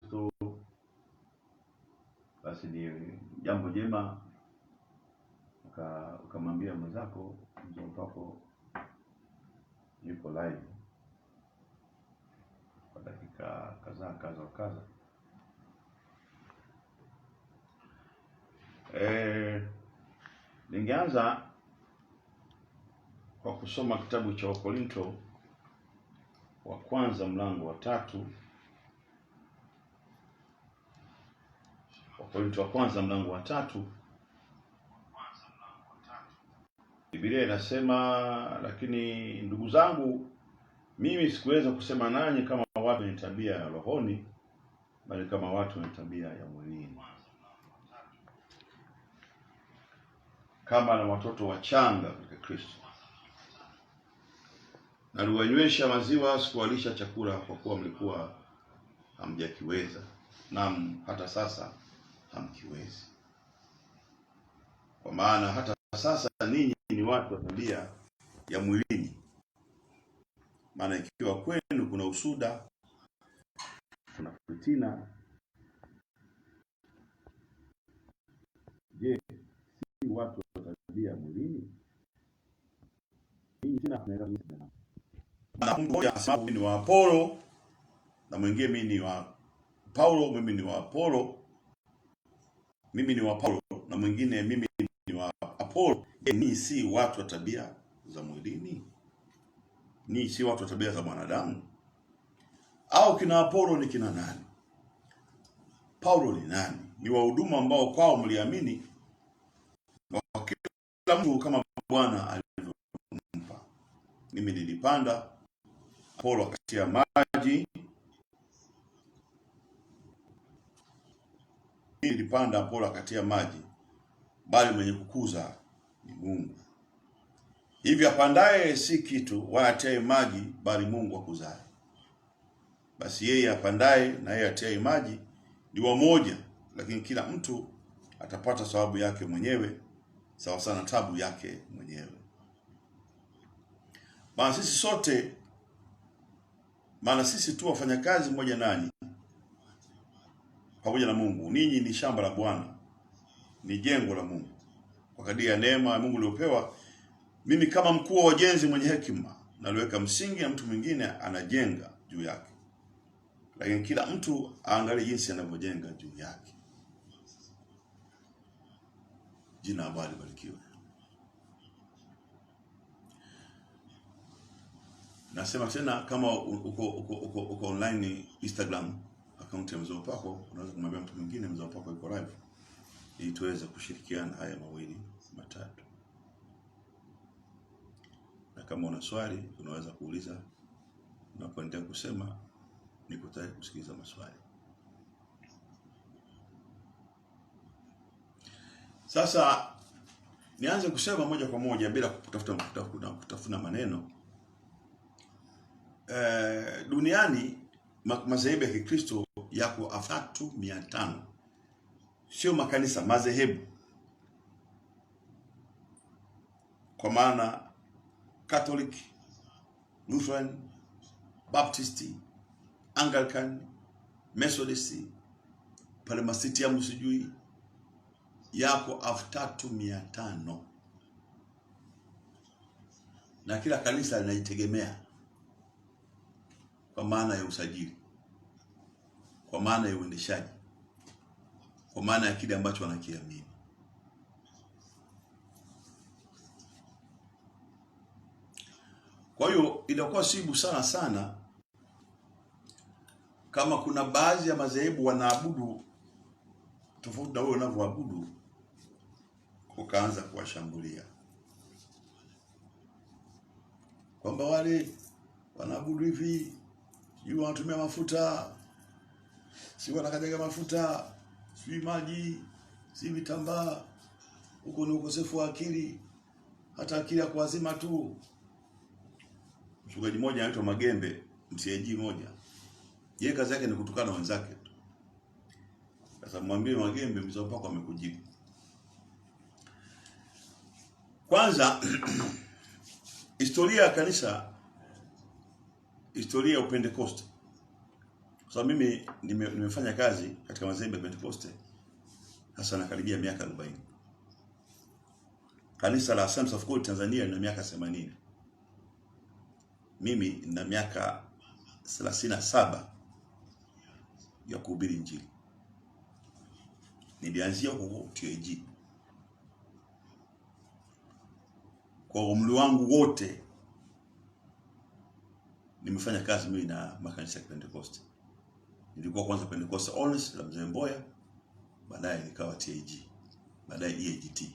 Kristo, basi ni jambo jema ukamwambia mwenzako mzee wako yuko live kwa dakika kadhaa. Ningeanza kwa kusoma kitabu cha Wakorinto wa kwanza mlango wa 3. Wakorinto wa kwanza mlango wa 3. Biblia inasema, lakini ndugu zangu, mimi sikuweza kusema nanyi kama watu wenye tabia ya rohoni, bali kama watu wenye tabia ya mwilini, kama na watoto wachanga katika Kristo. Naliwanywesha maziwa, sikuwalisha chakula, kwa kuwa mlikuwa hamjakiweza, naam hata sasa hamkiwezi. Kwa maana hata sasa ninyi ni watu wa tabia ya mwilini. Maana ikiwa kwenu kuna usuda, kuna fitina, je, si watu wa tabia ya mwilini? Hii tena na mmoja asema mimi ni wa Apolo, na mwingine mimi ni wa Paulo, mimi ni wa Apolo, mimi ni wa Paulo, na mwingine mimi ni wa Apolo. Ni si watu wa tabia za mwilini? Ni si watu wa tabia za mwanadamu? Au kina Apolo ni kina nani? Paulo ni nani? Ni wahudumu ambao kwao mliamini, wa kila mtu kama Bwana alivyompa. Mimi nilipanda, Apolo akatia maji. Nilipanda, Apolo akatia maji, bali mwenye kukuza ni Mungu. Hivi apandaye si kitu, wala atiaye maji, bali Mungu akuzaye. Basi yeye apandaye na yeye atiaye maji ni wamoja, lakini kila mtu atapata sababu yake mwenyewe, sawa sana tabu yake mwenyewe. Maana sisi tu wafanyakazi mmoja nanyi, pamoja na Mungu. Ninyi ni shamba la Bwana, ni jengo la Mungu, kwa kadiri ya neema ya Mungu iliyopewa. Mimi kama mkuu wa wajenzi mwenye hekima, naliweka msingi na mtu mwingine anajenga juu yake. Lakini kila mtu aangalie jinsi anavyojenga juu yake. Jina la Bwana libarikiwe. Nasema tena, kama uko online Instagram account ya Mzee Upako, unaweza kumwambia mtu mwingine Mzee Upako yuko live, ili tuweze kushirikiana haya mawili matatu. Na kama una swali unaweza kuuliza, na kuendelea kusema, niko tayari kusikiliza maswali. Sasa nianze kusema moja kwa moja bila kutafuna maneno. Duniani madhehebu ya Kikristo yako 3500. Sio makanisa, madhehebu. Kwa maana Catholic, Lutheran, Baptist, Anglican, Methodist, Presbyterian, sijui, yako 3500. Na kila kanisa linajitegemea kwa maana ya usajili, kwa maana ya uendeshaji, kwa maana ya kile ambacho wanakiamini. Kwa hiyo inakuwa si busara sana kama kuna baadhi ya madhehebu wanaabudu tofauti na wewe unavyoabudu, ukaanza kuwashambulia kwamba wale wanaabudu hivi, sijui wanatumia mafuta, sijui wanakataga mafuta, sijui maji, sijui vitambaa. Huko ni ukosefu wa akili, hata akili ya kuazima tu. Mchungaji mmoja anaitwa Magembe, msiaji mmoja, yeye kazi yake ni kutukana wenzake tu. Sasa mwambie Magembe, Mzee Upako amekujibu. Kwanza historia ya kanisa, historia ya Pentecost. Kwa So mimi nimefanya kazi katika madhehebu ya Pentecost hasa nakaribia miaka 40. Kanisa la Assemblies of God Tanzania lina miaka 80. Mimi nina miaka 37 ya kuhubiri Injili. Nilianzia huko TAG. Kwa umri wangu wote nimefanya kazi mimi na makanisa ya Pentecost. Nilikuwa kwanza Pentecost Holiness la Mzee Mboya, baadaye nikawa TAG, baadaye EAGT.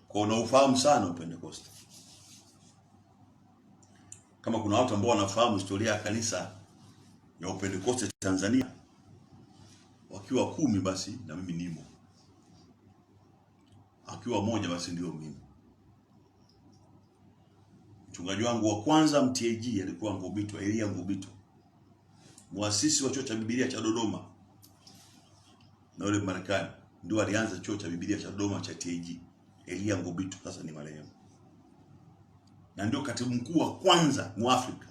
Kwa unaofahamu sana Pentecost. Kama kuna watu ambao wanafahamu historia ya kanisa ya Pentecost Tanzania wakiwa 10 basi na mimi nimo. Akiwa moja basi ndio mimi. Mchungaji wangu wa kwanza MTAG alikuwa Ngobito, Elia Ngobito. Muasisi wa chuo cha Biblia cha Dodoma. Na yule Marekani ndio alianza chuo cha Biblia cha Dodoma cha TAG. Elia Ngobito sasa ni marehemu. Na ndio katibu mkuu wa kwanza Muafrika.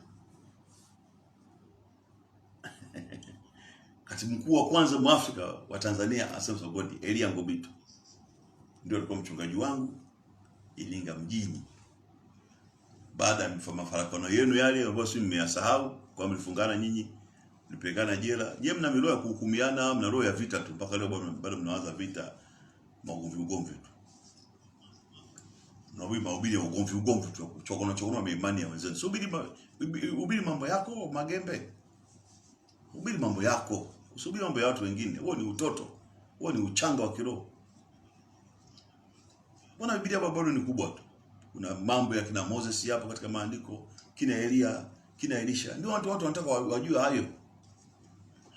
Katibu mkuu wa kwanza Muafrika wa Tanzania Assemblies of God, Elia Ngobito. Ndio alikuwa mchungaji wangu Iringa mjini. Baada ya mafarakano yenu yale ambayo si mmeyasahau, kwa mlifungana nyinyi, mlipelekana jela. Je, mna miloa ya kuhukumiana, mna roho ya vita tu mpaka leo bado mnaanza vita ugomvi tu. Na wewe mahubiri ya ugomvi tu, chokona imani ya wenzenu. Subiri mambo yako Magembe. Hubiri mambo yako, usubiri mambo ya watu wengine. Huo ni utoto. Huo ni uchanga wa kiroho. Mbona Biblia bado ni kubwa tu? Kuna mambo ya kina Moses hapo katika maandiko, kina Elia, kina Elisha. Ndio watu wanataka wajue hayo.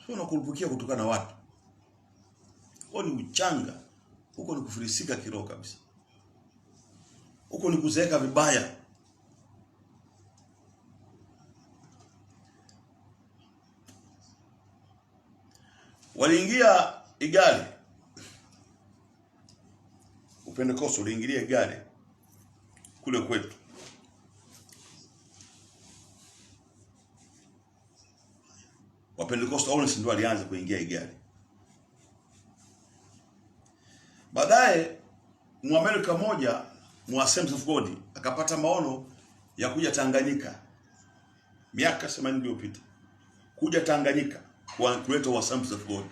Sio unakurupukia kutokana na watu. Huo ni uchanga. Huko ni kufilisika kiroho kabisa. Huko ni kuzeeka vibaya. Waliingia Igale. Pentecost uliingilia Igale kule kwetu. Wa Pentecost Holiness ndio alianza kuingia Igale. Baadaye Muamerika mmoja mu Assemblies of God akapata maono ya kuja Tanganyika. Miaka 80 iliyopita. Kuja Tanganyika kuleta wa Assemblies of God.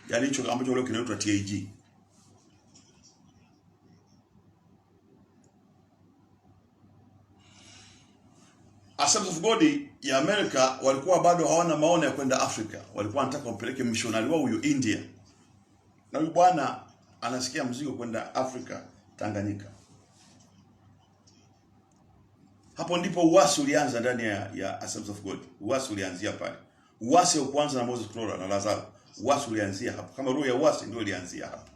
Yaani hicho ambacho leo kinaitwa TAG. Assemblies of God ya Amerika walikuwa bado hawana maono ya kwenda Afrika. Walikuwa wanataka wampeleke missionary wao huyo India. Na huyu bwana anasikia mzigo kwenda Afrika, Tanganyika. Hapo ndipo uasi ulianza ndani ya Assemblies of God. Uasi ulianzia pale. Uasi ulianza na Moses Klora na Lazaro. Uasi ulianzia hapo. Kama roho ya uasi ndio ilianzia hapo.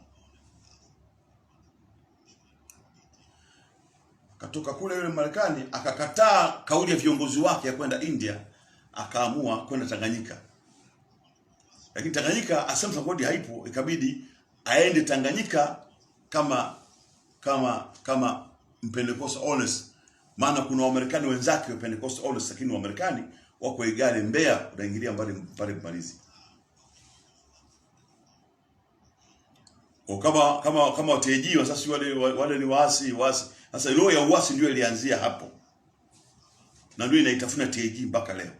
Katoka kule yule Marekani akakataa kauli ya viongozi wake ya kwenda India, akaamua kwenda Tanganyika. Lakini Tanganyika Assemblies of God haipo, ikabidi aende Tanganyika kama Pentecost Holiness. Maana kuna Wamarekani wenzake wa Pentecost Holiness, lakini Wamarekani wako Igale Mbeya, unaingilia mbali Mbalizi. Kwa kama wateji wa sasa wale ni waasi. Sasa roho ya uasi ndio ilianzia hapo. Na ndio inaitafuna TAG mpaka leo.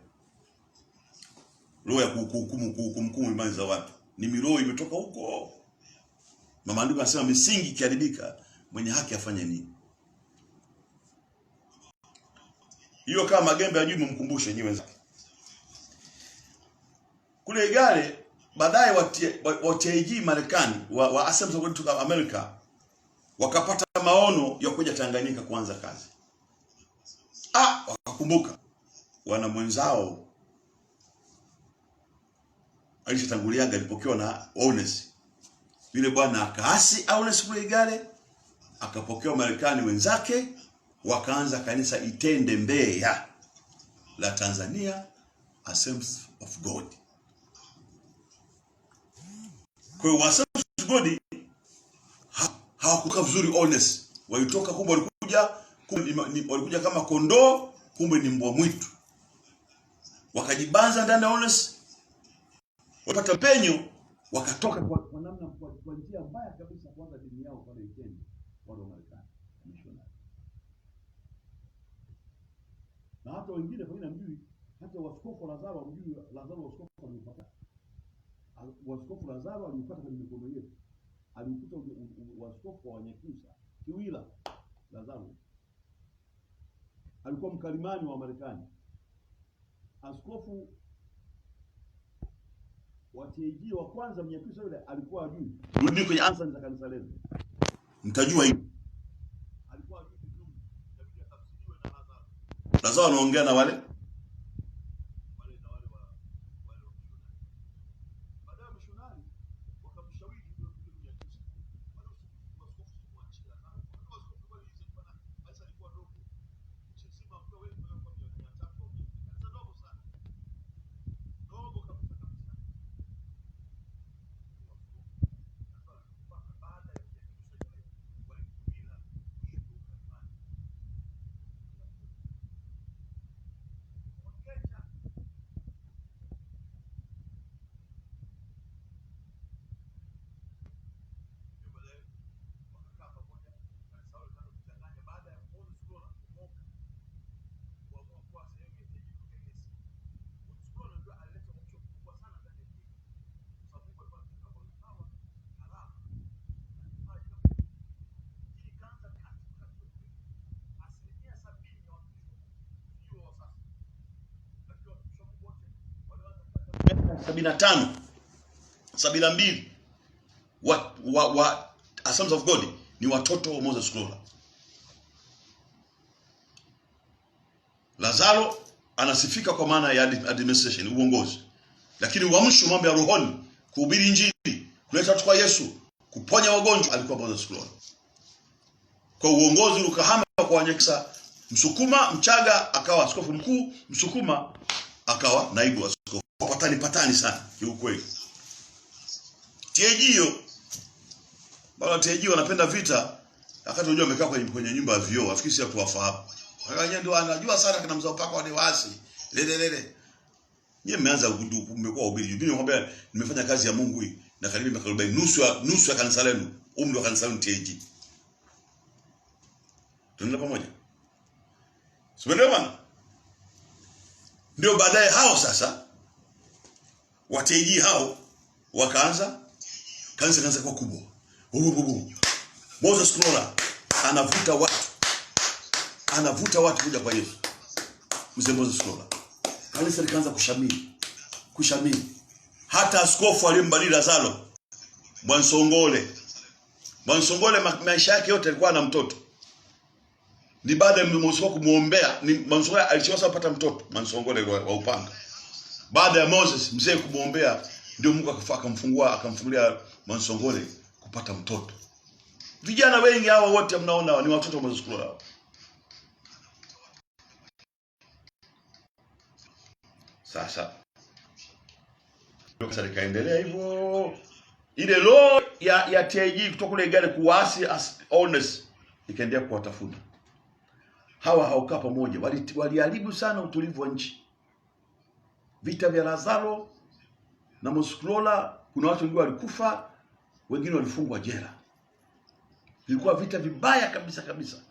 Roho ya kuhukumu imani za watu. Ni miroho imetoka huko. Mama andiko anasema misingi ikiharibika, mwenye haki afanye nini? Hiyo kama Magembe ajui mumkumbushe nyewe wenzake. Kule Igale baadaye wa TAG Marekani wa Assemblies of God kutoka Amerika wakapata maono ya kuja Tanganyika kuanza kazi. Wakakumbuka wana mwenzao alishatanguliaga alipokewa na Holiness. Yule bwana akaasi Holiness kule Igale, akapokewa Marekani wenzake, wakaanza kanisa Itende Mbeya la Tanzania Assemblies of God. Kwa hiyo Assemblies of God hawakuka vizuri Holiness. Walitoka kumbe walikuja kama kondoo, kumbe ni mbwa mwitu. wakajibanza ndani ya Onesi, wapata penyo, wakatoka kwa namna kwa njia mbaya kabisa kwanza dini yao pale Kenya, wale wa Marekani missionary. Na hata wengine kwa nini mjui, hata waskofu Lazaro mjui, Lazaro waskofu alipata. Waskofu Lazaro alipata kwenye mikono yetu. Alikuta waskofu wa Nyakyusa, Kiwila Lazaro. Alikuwa mkalimani wa Marekani. Askofu wa TAG wa kwanza Mnyakyusa yule alikuwa ajui. Rudi kwenye answer za kanisa lenu, mtajua hivi. Alikuwa ajui kitu, inabidi atafsiriwe na Lazaro. Lazaro anaongea na wale sabini na tano, 72 wa Assemblies of God ni watoto wa Moses Kulola. Lazaro anasifika kwa maana ya administration, uongozi. Lakini uamsho, mambo ya rohoni, kuhubiri injili, kuleta watu kwa Yesu, kuponya wagonjwa, alikuwa Moses Kulola. Kwa uongozi ukahama kwa Wanyakyusa, Msukuma, Mchaga akawa askofu mkuu, Msukuma akawa naibu askofu. Patani sana kiukweli. TAG hiyo, bado TAG wanapenda vita, wakati unajua wamekaa kwenye nyumba ya vioo, afikiri si kuwafahamu. Wakanya ndio anajua sana kana mzao paka wale wasi. Lele. Nyie mmeanza mmekuwa ubiri. Mimi nimekwambia nimefanya kazi ya Mungu hii na karibu miaka 40, nusu ya kanisa lenu, umri wa kanisa lenu TAG. Tunaenda pamoja. Sio bwana? Ndio baadaye hao sasa wa TAG hao wakaanza kanisa kwa kubwa. Moses Kulola anavuta watu kuja kwa Yesu. Mzee Moses Kulola. Kanisa likaanza kushamiri. Hata askofu aliyembadili Lazaro, Mwansongole maisha yake yote alikuwa na mtoto. Ni baada ya Moses kumuombea, ni Mwansongole alichosa kupata mtoto, Mwansongole wa Upanga. Baada ya Moses mzee kumuombea, ndio Mungu akamfungulia Mwansongole kupata mtoto. Vijana wengi hawa wote mnaona ni watoto wa Moses Kulola. Sasa ndio likaendelea hivyo. Ile law ya TAG kutoka kule gari kuasi Onesi ikaendelea kuwatafuna. Hawa haukaa pamoja, waliharibu sana utulivu wa nchi. Vita vya Lazaro na Moses Kulola, kuna watu wengi walikufa, wengine walifungwa jela. Vilikuwa vita vibaya kabisa.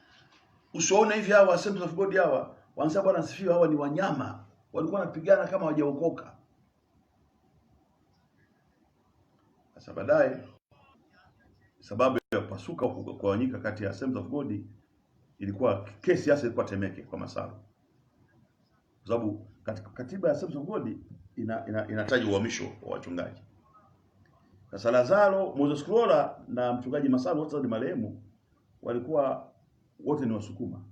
Usiwaone hivi hawa Assemblies of God hawa, wanasema Bwana asifiwe, hawa ni wanyama. Walikuwa wanapigana kama hawajaokoka. Sasa baadaye sababu ya pasuka kugawanyika kati ya Assemblies of God ilikuwa kesi hasa ilikuwa Temeke kwa Masaru. Kwa sababu katika katiba ya Assemblies of God inataja uhamisho wa wachungaji. Sasa Lazaro, Moses Kulola na mchungaji Masaru wote ni marehemu, walikuwa wote ni Wasukuma.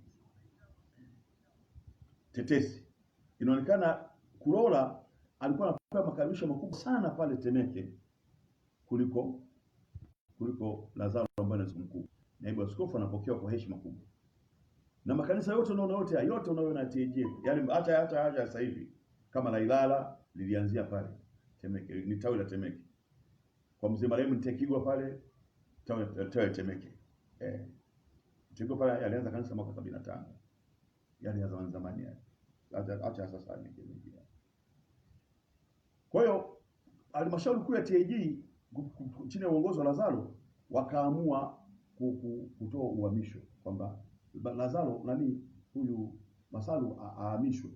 Tetesi inaonekana Kulola alikuwa anapewa makaribisho makubwa sana pale Temeke kuliko Lazaro ambaye ni mkuu. Naibu askofu anapokewa kwa heshima kubwa. Na makanisa yote unaona TAG, yani hata sasa hivi kama la Ilala lilianzia pale Temeke, ni tawi la Temeke. Kwa mzee marehemu Ntekigwa pale tawi la Temeke. Ntekigwa pale alianza kanisa mwaka 75. Yani ya zamani. Acha sasa ni Kwa hiyo halmashauri kuu ya TAG chini ya uongozi wa Lazaro wakaamua kutoa uhamisho kwamba Lazaro huyu Masalu ahamishwe.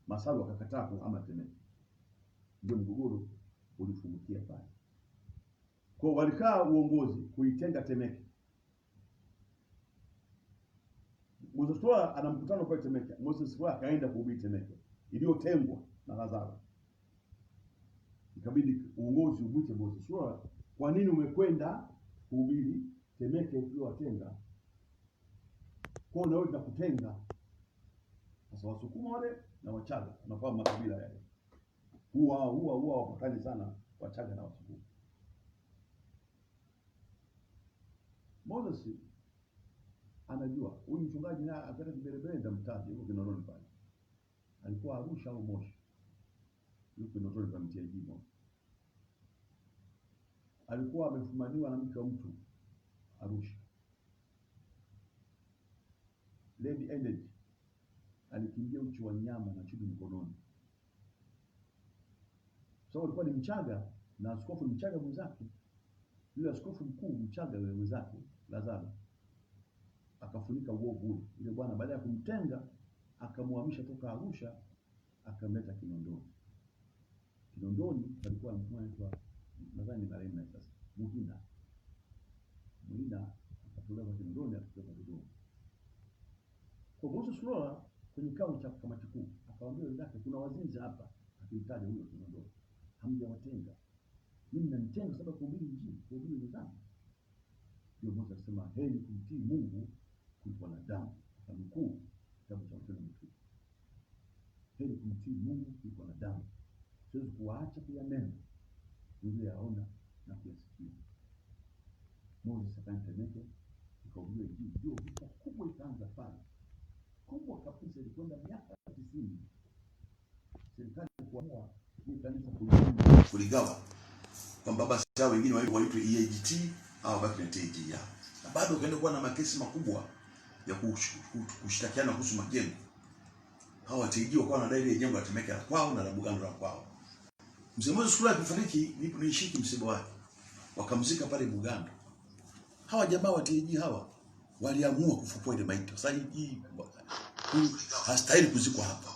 Masalu akakataa kuhama Temeke. Ndio mgogoro ulifumikia pale. Kwa walikaa uongozi kuitenga Temeke. Moses Swaa ana mkutano kwa Temeke. Moses Swaa akaenda kuhubiri Temeke iliyotengwa na Lazaro. Ikabidi uongozi umwite Moses Swaa, kwa nini umekwenda kuhubiri Temeke iliyowatenga? Kwa nini wewe kutenga? Sasa Wasukuma wale na Wachaga, unafahamu makabila yale. Huwa wapakani sana Wachaga na Wasukuma. Moses anajua huyu mchungaji na akaenda Kiberebere ndamtaji huko Kinondoni pale. Alikuwa Arusha au Moshi. Yuko Kinondoni kwa TAG Moshi. Alikuwa amefumaniwa na mke wa mtu Arusha. Lady Energy alikimbia uchi wa nyama na chupi mkononi. So alikuwa ni Mchaga na askofu Mchaga mwenzake. Yule askofu mkuu Mchaga yule mwenzake Lazaro akafunika uovu ule. Yule bwana baada ya kumtenga akamhamisha toka Arusha akamleta Kinondoni. Kinondoni alikuwa mtu anaitwa nadhani marehemu sasa Muhina akatolewa Kinondoni akapelekwa Dodoma. Kwa Moses Swaa kwenye kikao cha kamati kuu akamwambia wenzake, kuna wazinzi hapa, akimtaja huyo Kinondoni, hamjawatenga. Mimi nanitenga sababu kuhubiri Injili, kuhubiri nidhamu. Ndio Moses akasema heri kumtii Mungu kuliko wanadamu. Akanukuu kitabu cha Matendo ya Mitume. Heri kumtii Mungu kuliko wanadamu. Siwezi kuwaacha kuyanena niliyoyaona na kuyasikia. Moses akaenda Temeke akahubiri Injili. Ndio vita kubwa ikaanza pale. Kubwa kabisa ilikwenda miaka 90. Serikali kuamua hii kanisa kuligawa kwamba basi hao wengine waitwe EAGT au baki na TAG yao. Na bado kaenda kuwa na makesi makubwa ya kushtakiana kuhusu majengo. Hao TAG wakawa wanadai ile jengo la Temeke la kwao na la Bugando la kwao. Mzee Moses Swaa alipofariki nilishiki msiba wake. Wakamzika pale Bugando. Hawa jamaa wa TAG hawa waliamua kufufua ile maiti. Sasa hii hastahili kuzikwa hapa.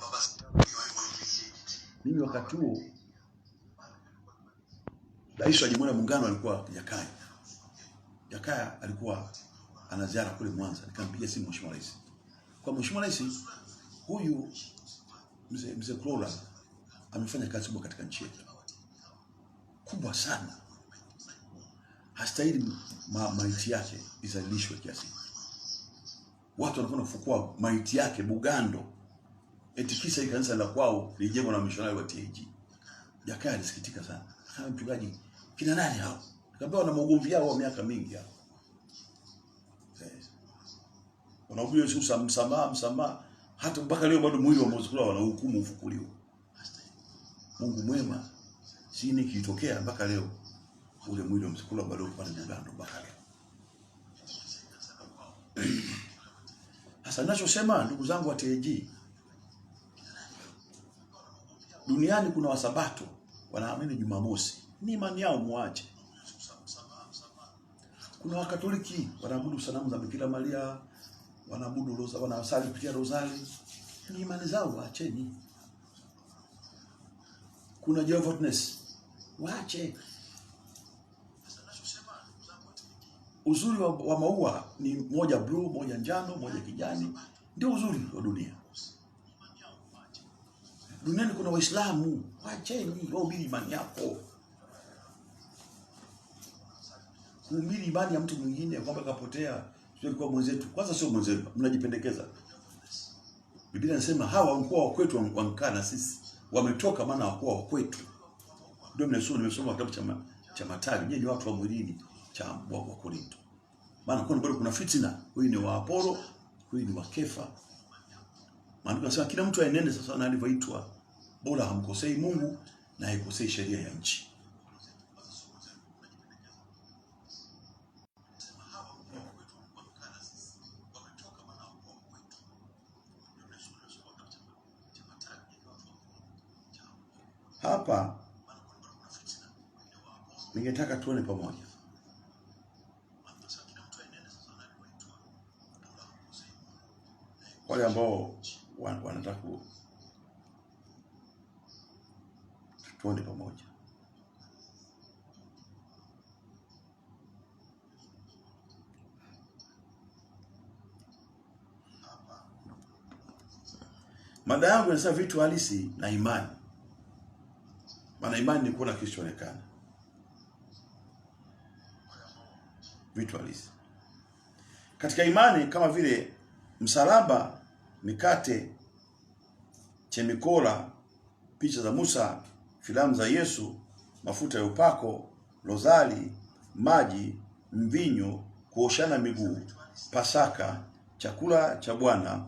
Mimi wakati huo Rais wa Jamhuri ya Muungano alikuwa Jakaya. Jakaya alikuwa ana ziara kule Mwanza. Nikampigia simu Mheshimiwa Rais. Kwa Mheshimiwa Rais, huyu mzee Krola amefanya kazi kubwa katika nchi yetu. Kubwa sana. Hastahili maiti yake izalishwe kiasi. Watu wanakwenda kufukua maiti yake Bugando. Eti kisa hii kanisa la kwao lijengwa na mishonari wa TAG. Jakaya alisikitika sana. Kama mchungaji, kina nani hao? Nikamwambia wana maugomvi yao wa miaka mingi hao. Wanaokuja sio msamaha hata mpaka leo bado mwili wa Moses Swaa wanahukumu ufukuliwa. Mungu mwema, si nini kilitokea mpaka leo ule mwili wa Moses Swaa bado pale Bugando mpaka leo. Sasa ninachosema ndugu zangu wa TAG, duniani kuna Wasabato wanaamini Jumamosi. Ni imani yao, muache. Kuna Wakatoliki wanaabudu sanamu za Bikira Maria, wanaabudu roza, wanasali kupitia rozari. Ni imani zao, waacheni. Kuna Jehovah's Witness, waache. Uzuri wa maua ni moja blue, moja njano, moja kijani. Ndio uzuri wa dunia. Duniani kuna Waislamu, waacheni wahubiri imani yako. Kuhubiri imani ya mtu mwingine kwamba kapotea, sio kwa mwenzetu. Kwanza sio mwenzetu, mnajipendekeza. Biblia inasema hawa mkoa wa kwetu wankaa na sisi. Wametoka maana wakoa wa kwetu. Ndio nimesoma kitabu cha Mathayo, je, ni watu wa mwilini cha wa Korinto. Maana kuna fitina, huyu ni wa Apolo, huyu ni wa Kefa. Maana tunasema kila mtu aenende sasa na alivyoitwa. Bora hamkosei Mungu na haikosei sheria ya nchi. Hapa ningetaka tuone pamoja. Wale ambao wanataka tuone pamoja. Mada yangu inasema vitu halisi na imani. Maana imani ni kuona Kristo onekana. Vitu halisi. Katika imani kama vile msalaba, mikate, chemikola, picha za Musa, filamu za Yesu, mafuta ya upako, rozari, maji, mvinyo, kuoshana miguu, Pasaka, chakula cha Bwana,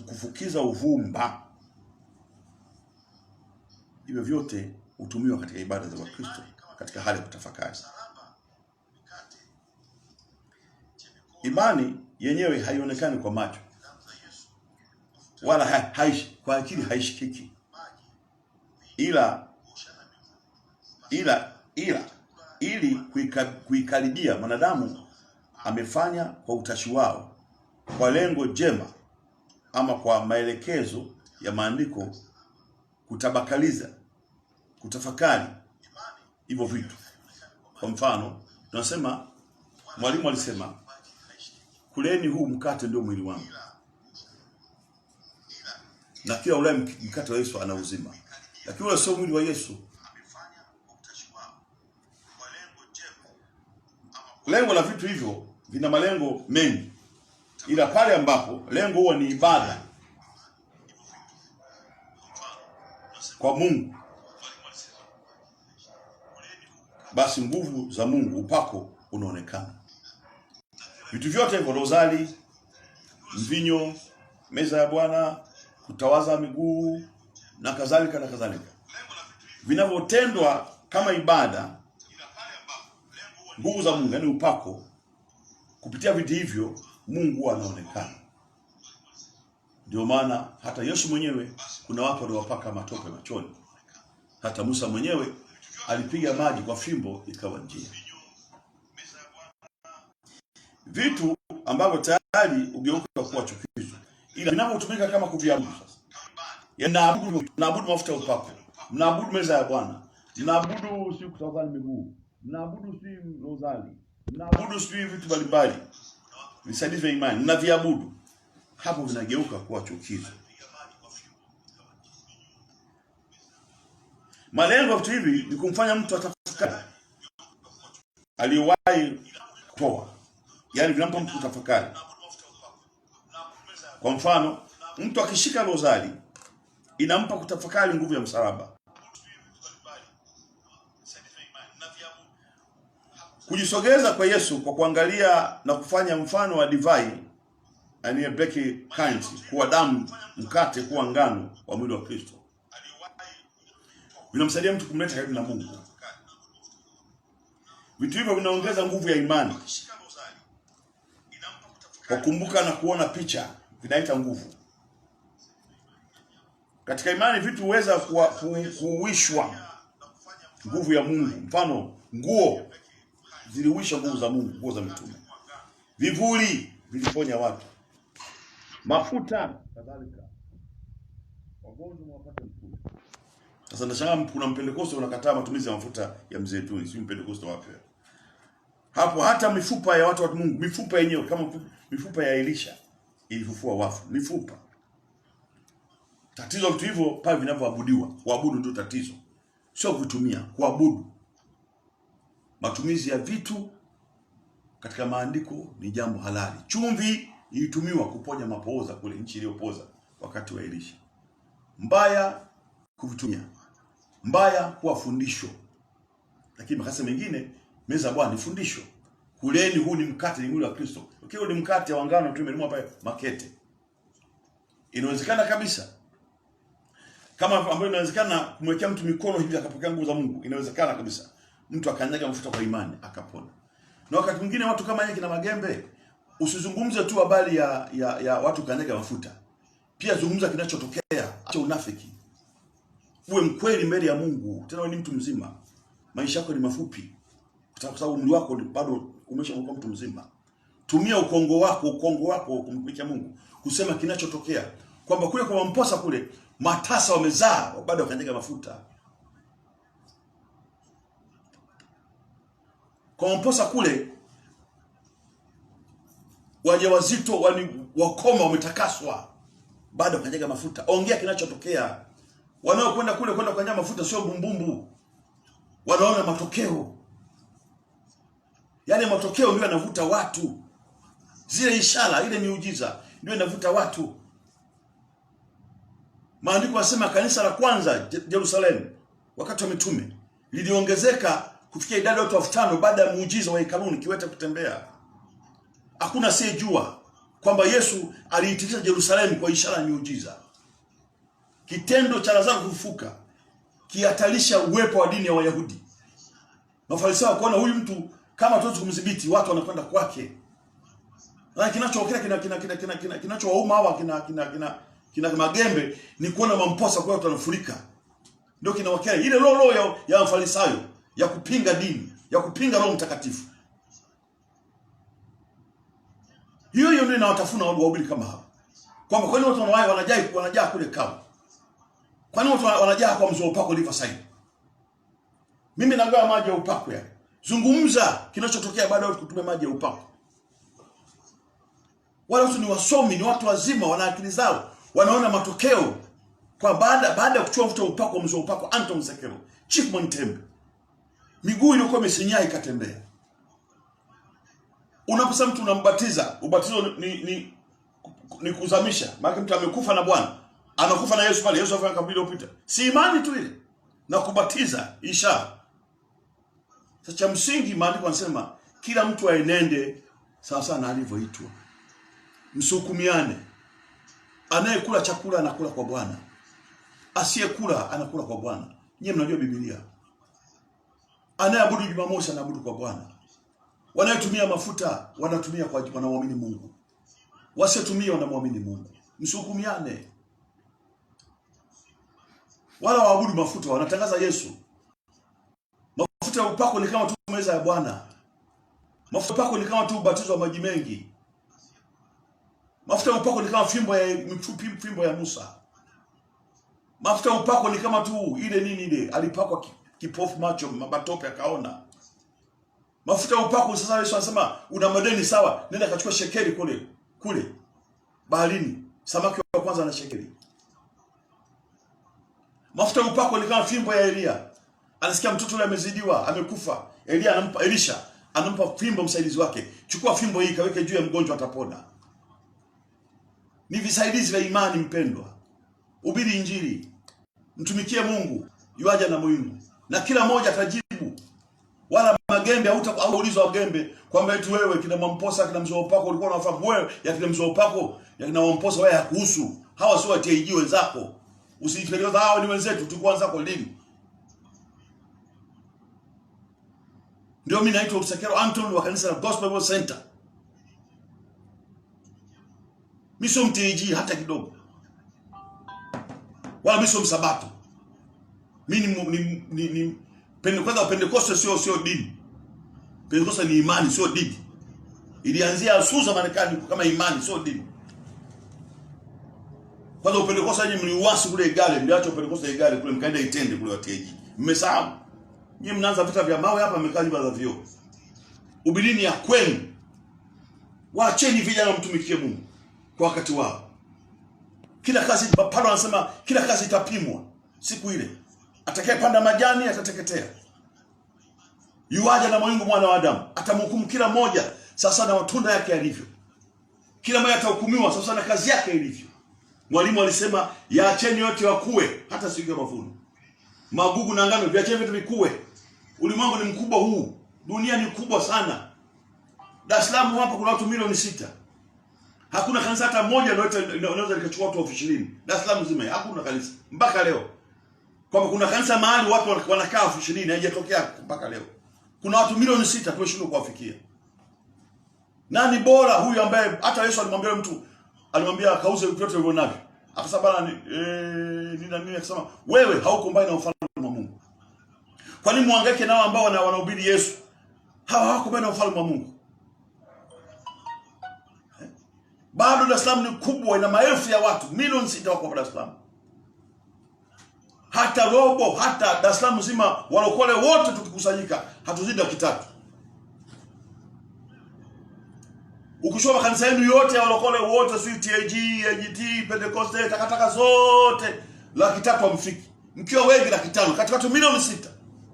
kufukiza uvumba. Hivyo vyote hutumiwa katika ibada za Wakristo katika hali ya kutafakari. Imani yenyewe haionekani kwa macho wala kwa akili haishikiki, ili kuikaribia mwanadamu amefanya kwa utashi wao, kwa lengo jema ama kwa maelekezo ya maandiko, kutabakaliza, kutafakari hivyo vitu. Kwa mfano, tunasema mwalimu alisema, kuleni huu mkate ndio mwili wangu, na kila ule mkate wa Yesu ana uzima. Lakini ule sio mwili wa Yesu. Lengo la vitu hivyo vina malengo mengi, ila pale ambapo lengo huwa ni ibada kwa Mungu, basi nguvu za Mungu, upako unaonekana. Vitu vyote hivyo, rozari, mvinyo, meza ya Bwana, kutawaza miguu na kadhalika na kadhalika, vinavyotendwa kama ibada, nguvu za Mungu, yani upako, kupitia vitu hivyo Mungu anaonekana. Ndio maana hata Yesu mwenyewe kuna watu waliowapaka matope machoni. Hata Musa mwenyewe alipiga maji kwa fimbo ikawa njia. Vitu ambavyo tayari ugeuka kuwa chukizo, ila vinavyotumika kama kuviabudu sasa. Naabudu mafuta ya upako, mnaabudu meza ya Bwana, mnaabudu si kutawazana miguu, mnaabudu si rozari, mnaabudu si vitu mbalimbali visaidizi vya imani, mnaviabudu. Hapo vinageuka kuwa chukizo. Malengo ya vitu hivi ni kumfanya mtu atafakari aliyowahi kutoa, yaani vinampa mtu kutafakari. Kwa mfano, mtu akishika rozari inampa kutafakari nguvu ya msalaba. Kujisogeza kwa Yesu kwa kuangalia na kufanya mfano wa divai, yani break kind, kuwa damu, mkate kuwa ngano wa mwili wa Kristo, vinamsaidia mtu kumleta karibu na Mungu. Vitu hivyo vinaongeza nguvu ya imani. Kwa kumbuka na kuona picha vinaita nguvu. Katika imani vitu huweza kuuishwa nguvu ya Mungu. Mfano, nguo ziliuisha nguvu za Mungu, nguo za mitume. Vivuli viliponya watu. Mafuta kadhalika. Wagonjwa wapate mtume. Sasa nashangaa kuna Mpentekoste unakataa matumizi ya mafuta ya mzeituni, si Mpentekoste wapi? Hapo hata mifupa ya watu wa Mungu, mifupa yenyewe kama mifupa ya Elisha ilifufua wafu, mifupa. Tatizo vitu hivyo pale vinavyoabudiwa, kuabudu ndio tatizo. Sio kutumia, kuabudu. Matumizi ya vitu katika maandiko ni jambo halali. Chumvi ilitumiwa kuponya mapooza kule nchi iliyopoza wakati wa Elisha. Mbaya kuvitumia. Mbaya kuwa fundisho. Lakini makasa mengine, meza ya Bwana ni fundisho. Kuleni huu ni mkate, ni mwili wa Kristo. Ukiwa ni mkate wa ngano tu imelimwa pale Makete. Inawezekana kabisa. Kama ambayo inawezekana kumwekea mtu mikono hivi akapokea nguvu za Mungu, inawezekana kabisa. Mtu akanyaga mafuta kwa imani akapona. Na wakati mwingine watu kama yeye kina Magembe, usizungumze tu habari ya watu kanyaga mafuta. Pia zungumza kinachotokea, acha unafiki. Uwe mkweli mbele ya Mungu, tena wewe ni mtu mzima. maisha yako ni mafupi, kwa sababu umri wako bado umeshakuwa mtu mzima. Tumia ukongo wako kumtumikia Mungu, kusema kinachotokea kwamba kule kwa Mamposa kule matasa wamezaa bado wakanyaga mafuta. Kwa Mamposa kule wajawazito wakoma wametakaswa bado wakanyaga mafuta. Ongea kinachotokea. Wanaokwenda kule kwenda kukanyaga mafuta sio bumbumbu. Wanaona matokeo. Yaani matokeo ndio yanavuta watu. Zile ishara, ile miujiza ndio inavuta watu. Maandiko yanasema kanisa la kwanza Yerusalemu wakati wa mitume liliongezeka kufikia idadi ya watu 5000 baada ya muujiza wa hekaluni, kiwete kutembea. Hakuna asiyejua kwamba Yesu aliitikisa Yerusalemu kwa ishara ya miujiza. Kitendo cha Lazaro kufufuka kihatalisha uwepo wa dini ya Wayahudi. Mafarisayo kuona huyu mtu kama tuwezi kumdhibiti, watu wanakwenda kwake. Na kinachookea kinachowauma hawa kina magembe ni kuona Mamposa kwa watu wanafurika. Ndio kinawakea ile roho ya Mafarisayo ya kupinga dini, ya kupinga Roho Mtakatifu. Hiyo ndio inawatafuna wahubiri kama hao. Kwamba kwa nini watu wanajaa kule Kawa? Kwa nini watu wanajaa kwa mzee upako Riverside? Mimi nagawa maji ya upako yale. Zungumza kinachotokea baada ya kutumia maji ya upako. Wale watu ni wasomi, ni watu wazima, wana akili zao, wanaona matokeo. Kwa baada ya kuchukua mfuta upako mzee upako Anton Msekero, Chief Montembe, miguu ilikuwa imesinyaa ikatembea. Unaposema mtu unambatiza, ubatizo ni kuzamisha. Maana mtu amekufa na Bwana, anakufa na Yesu pale, Yesu afanya kabila upita. Si imani tu ile na kubatiza ishara. Sasa cha msingi maandiko yanasema kila mtu aenende sawa sawa na alivyoitwa. Msukumiane. Anayekula chakula anakula kwa Bwana. Asiyekula anakula kwa Bwana. Nyinyi mnajua Biblia. Anayeabudu Jumamosi anaabudu kwa Bwana. Wanayotumia mafuta wanatumia kwa wanaoamini Mungu. Wasiotumia wanamwamini Mungu. Msukumiane. Wala waabudu mafuta wanatangaza Yesu. Mafuta ya upako ni kama tu meza ya Bwana. Mafuta ya upako ni kama tu ubatizo wa maji mengi. Mafuta ya upako ni kama fimbo ya Musa. Mafuta ya upako ni kama tu ile alipakwa kipofu macho mabatope akaona. Mafuta ya upako sasa Yesu anasema una madeni sawa, nenda kachukua shekeli kule baharini, samaki wa kwanza na shekeli. Mafuta ya upako ni kama fimbo ya Elia. Anasikia mtoto yule amezidiwa, amekufa. Elisha anampa fimbo msaidizi wake. Chukua fimbo hii kaweke juu ya mgonjwa atapona. Ni visaidizi vya imani mpendwa. Hubiri Injili. Mtumikie Mungu, yuaja na Mungu. Na kila mmoja atajibu. Wala magembe hautaulizwa magembe kwamba eti wewe kina Mamposa kina mzee upako ulikuwa unafahamu wewe ya kina mzee upako ya kina Mamposa wewe hakuhusu. Hawa sio TAG wenzako. Usijifikirie hao ni wenzetu tulikuwa zako lini. Ndio mimi naitwa Msekero Anton wa kanisa la Gospel Bible Center. Mimi sio TAG hata kidogo. Wala mimi sio msabato. Mimi ni Pentecoste sio dini. Pentecoste ni imani sio dini. Ilianzia Azusa Marekani kama imani sio dini. Kwanza Pentecoste nyinyi mliuasi kule Igale, mliacha Pentecoste Igale kule mkaenda Itende kule wateji. Mmesahau. Nyinyi mnaanza vita vya mawe hapa mmekaa nyumba za vioo. Ubilini ya kwenu. Waacheni vijana mtumikie Mungu kwa wakati wao. Kila kazi Paulo anasema kila kazi itapimwa siku ile. Atakayepanda majani atateketea. Yuaja na Mungu mwana wa Adamu, atamhukumu kila mmoja sasa na matunda yake yalivyo. Kila mmoja atahukumiwa sasa na kazi yake ilivyo. Mwalimu alisema yaacheni yote wakue hata siku ya mavuno. Magugu na ngano viacheni vitu vikue. Ulimwengu ni mkubwa huu. Dunia ni kubwa sana. Dar es Salaam hapa kuna watu milioni 6. Hakuna kanisa hata moja linaweza likachukua watu 20,000. Dar es Salaam nzima hakuna kanisa mpaka leo. Kwamba kuna kanisa mahali watu wanakaa 20,000 haijatokea mpaka leo. Kuna watu milioni 6 tumeshindwa kuwafikia. Nani bora huyu ambaye hata Yesu alimwambia mtu, alimwambia akauze vyote ulivyonavyo. Akasema bana nini akasema wewe hauko mbali na ufalme wa Mungu. Kwa nini muhangaike nao ambao wanahubiri Yesu? Hawa hawako bwana ufalme wa Mungu. Bado Dar es Salaam ni kubwa, ina maelfu ya watu, milioni 6 wako Dar es Salaam. Hata robo, hata Dar es Salaam mzima walokole wote tukikusanyika hatuzidi 3,000. Ukisoma kanisa yenu yote ya walokole wote, TAG, AGT, Pentecoste, takataka zote 3,000 hamfiki. Mkiwa wengi 500 katika watu milioni 6.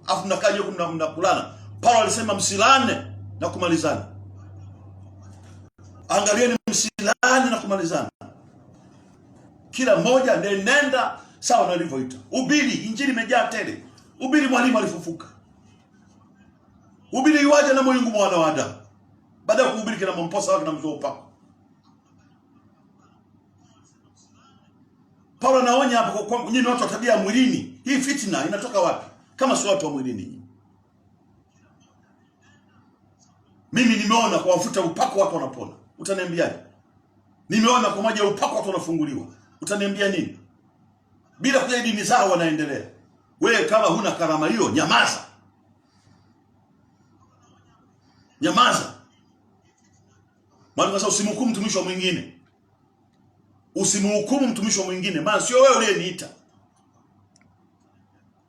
Afu mnakaa huko mnakulana. Paulo alisema msilane na kumalizana. Angalieni, msilane na kumalizana. Kila mmoja nenda sawa na alivyoita. Ubiri, injili imejaa tele. Ubiri mwalimu alifufuka. Ubiri yuaje na Mungu mwana wa Adamu. Baada ya kuhubiri kina mposa wake na mzee upako. Paulo anaonya hapo kwa nyinyi watu wa tabia ya mwilini. Hii fitina inatoka wapi? Kama sio watu wa mwilini. Mimi nimeona kwa mafuta upako watu wanapona. Utaniambiaje? Nimeona kwa maji ya upako watu wanafunguliwa. Utaniambia nini? Bila kujali dini zao wanaendelea. Wewe kama huna karama hiyo, nyamaza. Nyamaza. Maana sasa usimhukumu mtumishi wa mwingine. Usimhukumu mtumishi wa mwingine, maana sio wewe uliyeniita.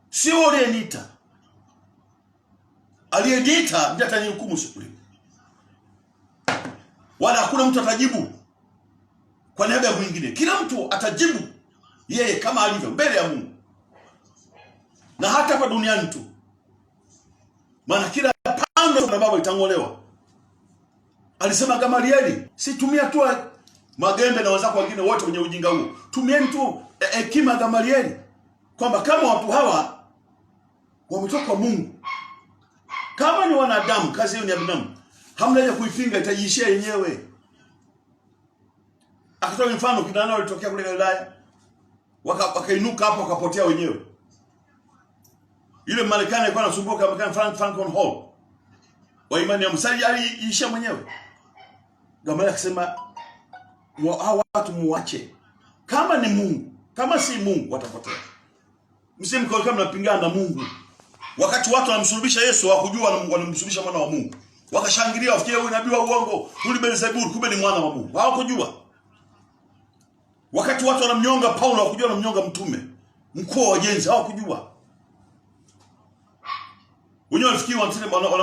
Sio wewe uliyeniita. Aliyeniita ndiye atanihukumu siku ile. Wala hakuna mtu atajibu kwa niaba ya mwingine. Kila mtu atajibu yeye kama alivyo mbele ya Mungu. Na hata hapa duniani tu. Maana kila pando na baba itangolewa. Alisema Gamalieli, si tumia tu Magembe na wazako wengine wote wenye ujinga huo. Tumieni tu hekima Gamalieli, kwamba kama watu hawa wametoka kwa Mungu, kama ni wanadamu, kazi hiyo ni ya binadamu, hamna haja kuipinga, itajiishia yenyewe. Akatoa mfano kidana walitokea kule Galilaya, wakainuka hapo wakapotea wenyewe. Ile Marekani alikuwa anasumbuka Marekani Franklin Hall. Wa imani ya Msali aliisha mwenyewe. Gamalieli akasema hao watu muache. Kama ni Mungu, kama si Mungu watapotea. Msimko kama mnapingana na Mungu. Wakati watu wanamsulubisha Yesu hawakujua wanamsulubisha mwana wa Mungu. Wakashangilia wafikie huyu nabii wa uongo, huyu Beelzebul, kumbe ni mwana wa Mungu. Hawakujua. Wakati watu wanamnyonga Paulo hawakujua wanamnyonga mtume, mkuu wa wajenzi, hawakujua. Wenyewe walifikiri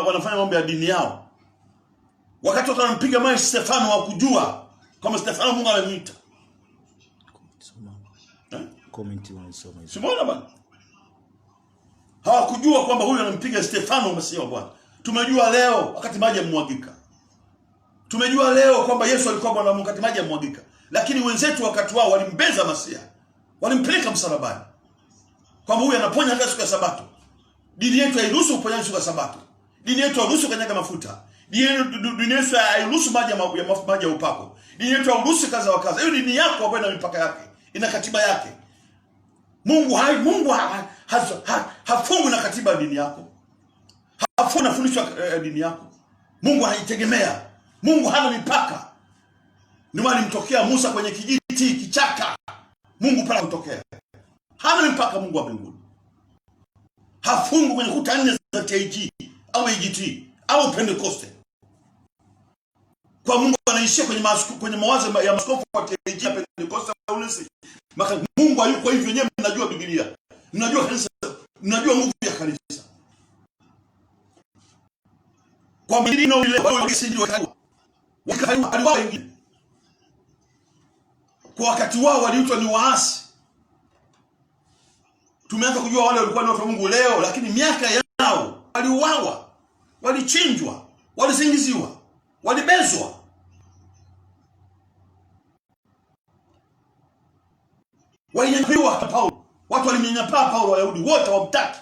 wanafanya mambo ya dini yao. Wakati watu wanampiga mawe Stefano hawakujua kama Stefano Mungu amemuita. Comment wanasoma hizo. Simona bana. Hawakujua kwamba huyu anampiga Stefano Masihi wa Bwana. Tumejua leo wakati maji yamwagika. Tumejua leo kwamba Yesu alikuwa Bwana wa Mungu wakati maji yamwagika. Lakini wenzetu wakati wao walimbeza Masihi. Walimpeleka msalabani. Kwamba huyu anaponya hata siku ya Sabato. Dini yetu hairuhusu uponyaji siku ya Sabato. Dini yetu hairuhusu kanyaga mafuta. Dini yetu hairuhusu maji ya upako. Dini yetu hairuhusu kaza wa kaza. Hiyo dini yako ambayo ina mipaka yake, ina katiba yake. Mungu hafungu na katiba ya dini yako. Hafungu na fundisho ya dini yako. Mungu haitegemea. Mungu hana mipaka. Ndio maana alimtokea Musa kwenye kijiti kichaka. Mungu pala kutokea. Hana mipaka Mungu wa mbinguni. Hafungu kwenye kuta 4 za TAG au AGT au Pentecoste. Kwa Mungu anaishia kwenye mawazo ya maskofu wa TAG na Pentecoste au nisi. Maka Mungu hayuko hivyo, nyewe mnajua Biblia. Mnajua kanisa, mnajua nguvu ya kanisa. Kwa milino ile wao sisi wakaiwa wengine. Kwa wakati wao waliitwa ni waasi. Tumeanza kujua wale walikuwa ni watu wa Mungu leo, lakini miaka yao waliuawa, walichinjwa, walisingiziwa, walibezwa. Walinyanyapwa Paulo. Watu walimnyanyapaa Paulo, Wayahudi wote wamtaki.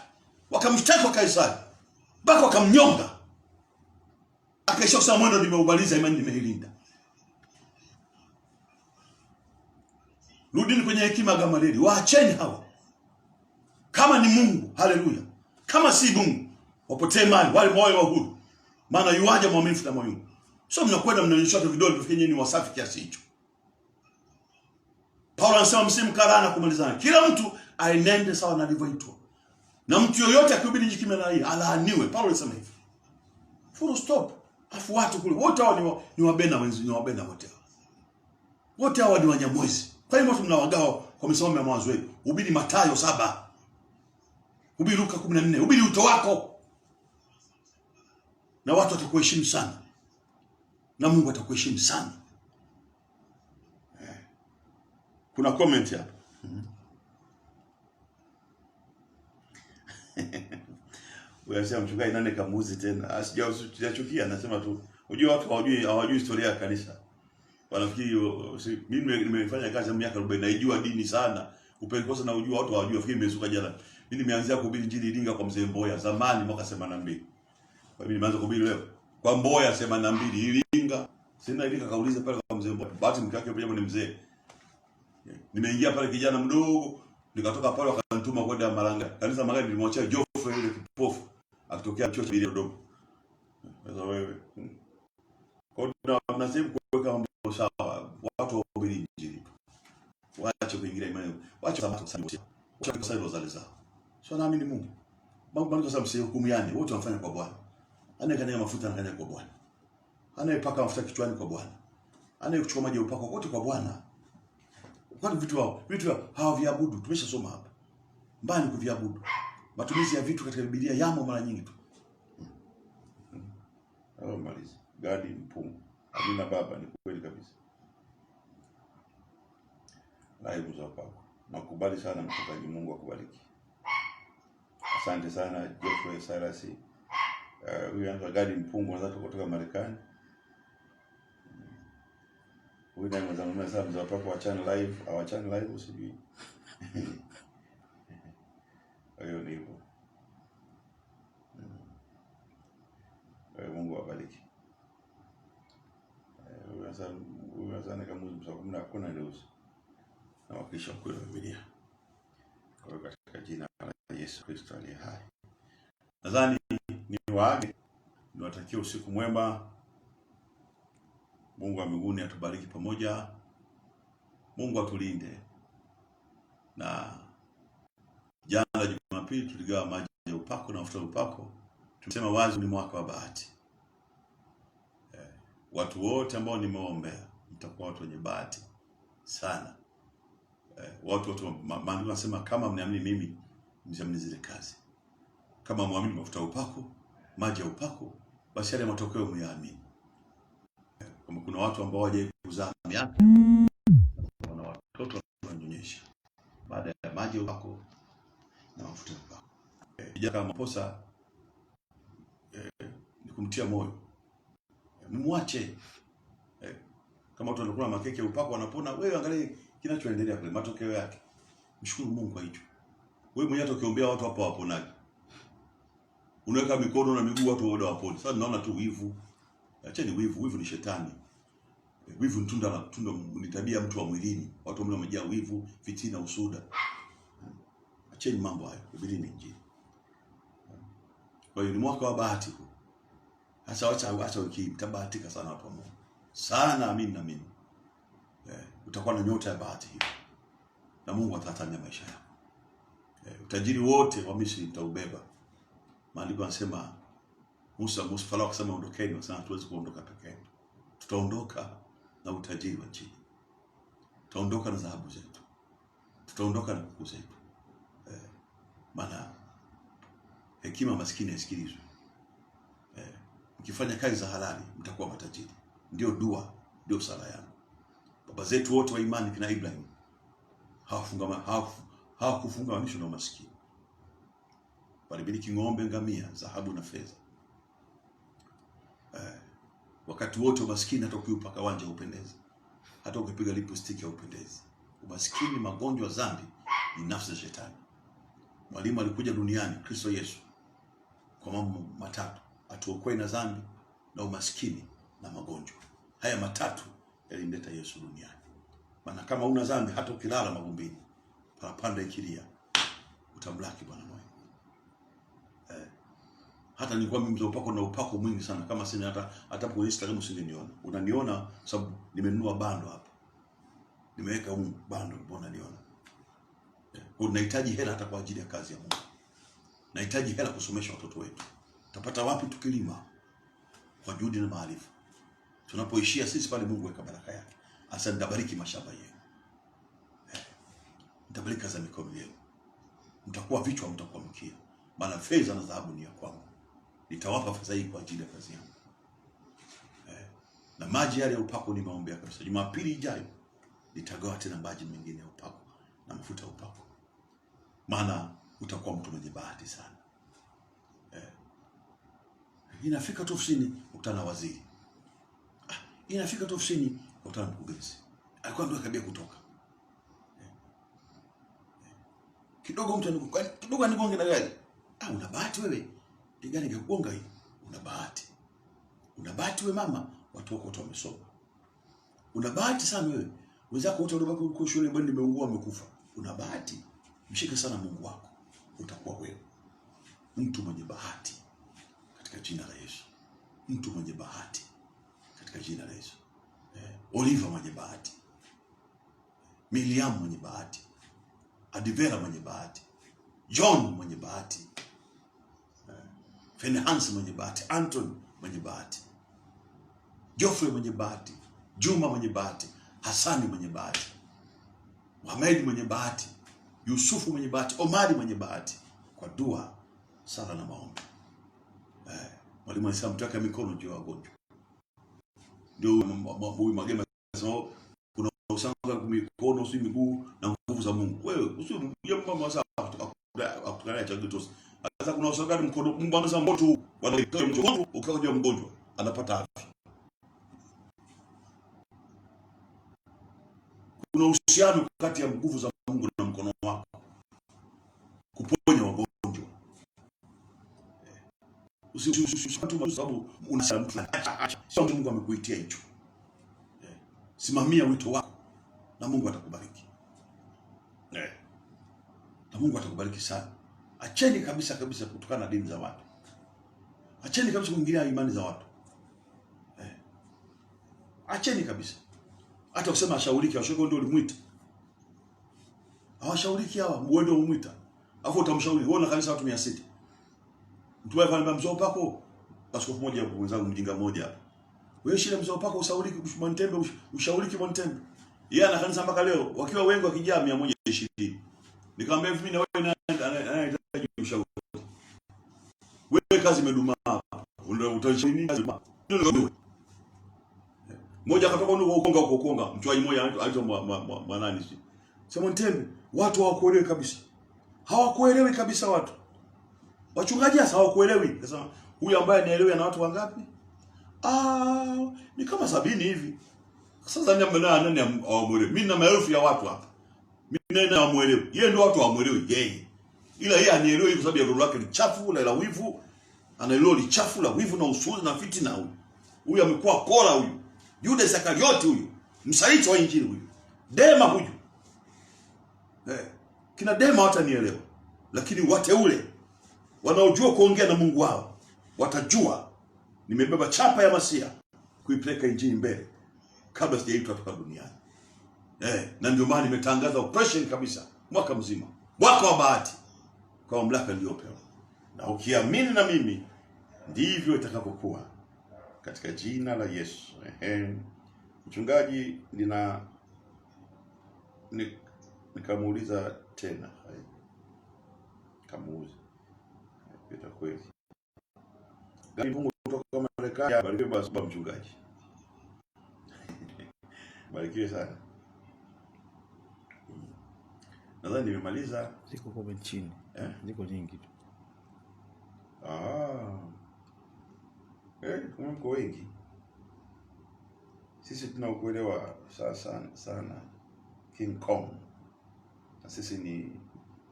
Wakamshtaki kwa Kaisari. Mpaka wakamnyonga. Akaisha kusema mwendo nimeubaliza, imani nimeilinda. Rudini kwenye hekima ya Gamalieli. Waacheni hawa. Kama ni Mungu, haleluya. Kama si Mungu, wapotee mali, wale moyo wa huru. Maana yuaje mwaminifu na moyo. Sio mnakwenda mnaonyesha vidole tufikie ni wasafi kiasi hicho. Paulo anasema msimkarana kumalizana. Kila mtu aenende sawa na alivyoitwa. Na mtu yoyote akihubiri injili kinyume na hii alaaniwe. Paulo alisema hivi. Full stop. Afu watu kule wote hao ni wabena wenzi, ni wabena wote. Wote hao ni Wanyamwezi. Kwa hiyo watu mnawagawa kwa misomo ya mawazo yenu. Hubiri Mathayo 7. Hubiri Luka 14. Hubiri uto wako. Na watu watakuheshimu sana. Na Mungu atakuheshimu sana. Kuna comment hapa. Wewe sasa mchungaji nani kamuuzi tena? Asijachukia, anasema tu. Unajua watu hawajui historia ya kanisa. Wanafikiri mimi nimefanya kazi ya miaka 40 naijua dini sana. Upentekoste na ujua watu hawajui. Fikiri nimezuka jana. Mimi nimeanzia kuhubiri injili Iringa kwa mzee Mboya zamani mwaka 82. Kwa mimi nimeanza kuhubiri leo. Kwa Mboya 82 Iringa. Sina Iringa kauliza pale kwa mzee Mboya. Bahati mke wake pia ni mzee. Nimeingia pale kijana mdogo, nikatoka pale wakanituma kwenda Maranga. Kanisa Maranga nilimwachia Geoffrey ile kipofu akitokea chuo cha Dodoma. Sasa wewe. Kwa hiyo tunasema kuweka mambo sawa, watu wahubiri injili. Waache kuingilia imani. Waache sabato sana. Waache kusali zale zao. Sio naamini Mungu. Mungu kwa sababu msihukumiane, wote wanafanya kwa Bwana. Anayekanya mafuta anakanya kwa Bwana. Anayepaka mafuta kichwani kwa Bwana. Anayekuchukua maji ya upako wote kwa Bwana. Kwa vitu hawaviabudu, tumeshasoma hapa. Mbali kuviabudu. Matumizi ya vitu katika Biblia yamo mara nyingi tu. Maliza. Gadi mpungu. Amina baba, ni kweli kabisa. Live za kwako. Nakubali sana mchungaji, Mungu akubariki. Asante sana Geoffrey Sarasi. Huyu anaitwa Gadi mpungu, anatoka kutoka Marekani. Huyu ndiye mzamuni sana mzee wako wa channel live usijui. Hayo ni hivyo. Mungu awabariki. Huyu sana kama mzee hakuna ruhusa. Na wakisha kweli Biblia. Kwa hiyo katika jina la Yesu Kristo aliye hai. Nadhani ni waage, niwatakie usiku mwema. Mungu wa mbinguni atubariki pamoja. Mungu atulinde. Na jana Jumapili tuligawa maji ya upako na mafuta ya upako. Tumesema wazi ni mwaka wa bahati. Watu wote ambao nimeombea mtakuwa watu wenye bahati sana. Watu maandiko yanasema kama mniamini mimi mniamini zile kazi. Kama muamini mafuta ya upako, maji ya upako, basi yale matokeo myaamini. Kama kuna watu ambao hawajawahi kuzaa miaka, wana watoto wananyonyesha baada ya maji ya upako na mafuta ya upako. Kama maposa ni kumtia moyo. Mwache. Kama watu wanakula makeke ya upako wanapona, wewe angalia kinachoendelea kule, matokeo yake. Mshukuru Mungu kwa hicho. Wewe mwenyewe ukiombea watu hapa waponaje? Unaweka mikono na miguu watu wote wapone. Sasa naona tu wivu. Acheni wivu, wivu ni shetani. Wivu ni tunda ni tabia mtu wa mwilini. Watu ambao wamejaa wivu, fitina, usuda. Acheni mambo hayo. Biblia ni injili. Kwa hiyo ni mwaka wa bahati huu. Acha wiki mtabahatika sana hapo Mungu. Sana amini. Utakuwa na nyota ya bahati hiyo. Na Mungu atatania maisha yako. Utajiri wote wa Misri mtaubeba. Maandiko yanasema Musa Farao akasema ondokeni, wasema hatuwezi kuondoka peke yetu. Tutaondoka na utajiri wa nchi. Tutaondoka na dhahabu zetu. Tutaondoka na kuku zetu. Maana hekima maskini haisikilizwi. Mkifanya kazi za halali mtakuwa matajiri. Ndio dua, ndio sala yangu. Baba zetu wote wa imani kina Ibrahim hawakufungamanishwa na maskini. Walimiliki ng'ombe, ngamia, dhahabu na fedha. Wakati wote umaskini hata ukiupaka wanja upendezi. Hata ukipiga lipstick ya upendezi. Umaskini, magonjwa, dhambi ni nafsi ya shetani. Mwalimu alikuja duniani, Kristo Yesu, kwa mambo matatu: atuokoe na dhambi, na umaskini, na magonjwa. Haya matatu yalimleta Yesu duniani. Maana kama una dhambi, hata ukilala mavumbini, parapanda ikilia, utamlaki Bwana Mungu. Hata nilikuwa mimi mzee upako na upako mwingi sana, kama sina hata kwa Instagram usiniona. Unaniona sababu nimenunua bando hapa. Nimeweka bando, mbona niona? Unahitaji hela hata kwa ajili ya kazi ya Mungu. Nahitaji hela kusomesha watoto wetu. Tutapata wapi tukilima? Kwa juhudi na maarifa. Tunapoishia sisi pale, Mungu weka baraka yake. Asa nitabariki mashamba yenu. Nitabariki kazi za mikono yenu. Mtakuwa vichwa, mtakuwa mkia. Maana fedha na dhahabu ni ya kwangu. Nitawapa fedha hii kwa ajili ya kazi yangu. Na maji yale ya upako nimeombea kabisa. Jumapili ijayo nitagawa tena maji mengine ya upako na mafuta ya upako. Maana utakuwa mtu mwenye bahati sana. Inafika tu ofisini ukutana waziri. Inafika tu ofisini ukutana mkurugenzi. Alikuwa ndio kabia kutoka. Kidogo mtu kidogo anigonge na gari. Una bahati wewe. Gari ingekugonga hii. Una bahati. Una bahati wewe mama, watu wako wote wamesoma. Una bahati sana wewe. Wenzako wote waliobaki kwa shule bado nimeungua wamekufa. Una bahati. Mshike sana Mungu wako. Utakuwa wewe mtu mwenye bahati katika jina la Yesu. Mtu mwenye bahati katika jina la Yesu. Oliver mwenye bahati. Miriam mwenye bahati. Adivera mwenye bahati. John mwenye bahati. Fenehans mwenye bahati. Anton mwenye bahati. Geoffrey mwenye bahati. Juma mwenye bahati. Hasani mwenye bahati. Mohamed mwenye bahati. Yusufu mwenye bahati. Omari mwenye bahati. Kwa dua, sala na maombi. Mwalimu alisema mtaka mikono juu ya wagonjwa. Ndio huyu Magema anasema kuna usanga mikono si miguu na nguvu za Mungu. Wewe usije mama sasa akutukana cha kitos. Sasa kuna usanga mkono, Mungu anasema moto wanaitoa mgonjwa, ukaja mgonjwa anapata afya. Kuna uhusiano kati ya nguvu za Mungu na mkono wako kuponya wagonjwa. Usipatu sababu unasema sio Mungu amekuitia hicho. Simamia wito wako na Mungu atakubariki. Na Mungu atakubariki sana. Acheni kabisa kutokana na dini za watu. Acheni kabisa kuingilia imani za watu. Acheni kabisa. Hata kusema ashauriki, ashoko ndio ulimuita. Hawashauriki hawa, muende umuita. Alafu utamshauri, wewe na kanisa watu 600. Mtu wao anambia mzee pako, askofu mmoja hapo mwenzangu mjinga mmoja hapa. Wewe shida mzee pako usauriki Mwantembe, ushauriki Mwantembe. Yeye ana kanisa mpaka leo, wakiwa wengi wakijaa 120. Nikamwambia hivi, mimi na wewe anahitaji ushauri. Wewe kazi imedumaa hapa. Utaishauri nini? Mmoja akatoka huko Konga, mchwaji mmoja anaitwa Manani si. Sema Mwantembe, watu hawakuelewi kabisa. Hawakuelewi kabisa watu. Wachungaji hasa hawakuelewi. Sasa huyu ambaye anaelewa na watu wangapi? Ni kama 70 hivi. Sasa nani hawamuelewi? Mimi na maelfu ya watu hapa. Mimi na hawamuelewi. Yeye ndio watu hawamuelewi yeye. Ila yeye anielewi kwa sababu ya roho yake ni chafu la wivu. Anaelewa ni chafu la wivu na usuli na fitina huyu. Huyu amekuwa kola huyu. Yuda Iskariote huyu. Msaliti wa Injili huyu. Dema huyu. Kina Dema watanielewa. Lakini wateule wanaojua kuongea na Mungu wao watajua nimebeba chapa ya Masia kuipeleka Injili mbele kabla sijaitwa hapa duniani. Na ndio maana nimetangaza operation kabisa mwaka mzima. Mwaka wa bahati kwa mamlaka niliyopewa. Na ukiamini na mimi ndivyo itakapokuwa katika jina la Yesu. Mchungaji nikamuuliza tena. Kamuuliza. Pita kweli. Gani Mungu kutoka Marekani barikiwe basi baba mchungaji. Barikiwe sana. Nadhani nimemaliza. Ziko kwa chini. Ziko nyingi tu. Mko wengi. Sisi tunakuelewa sana King Kong. Na sisi ni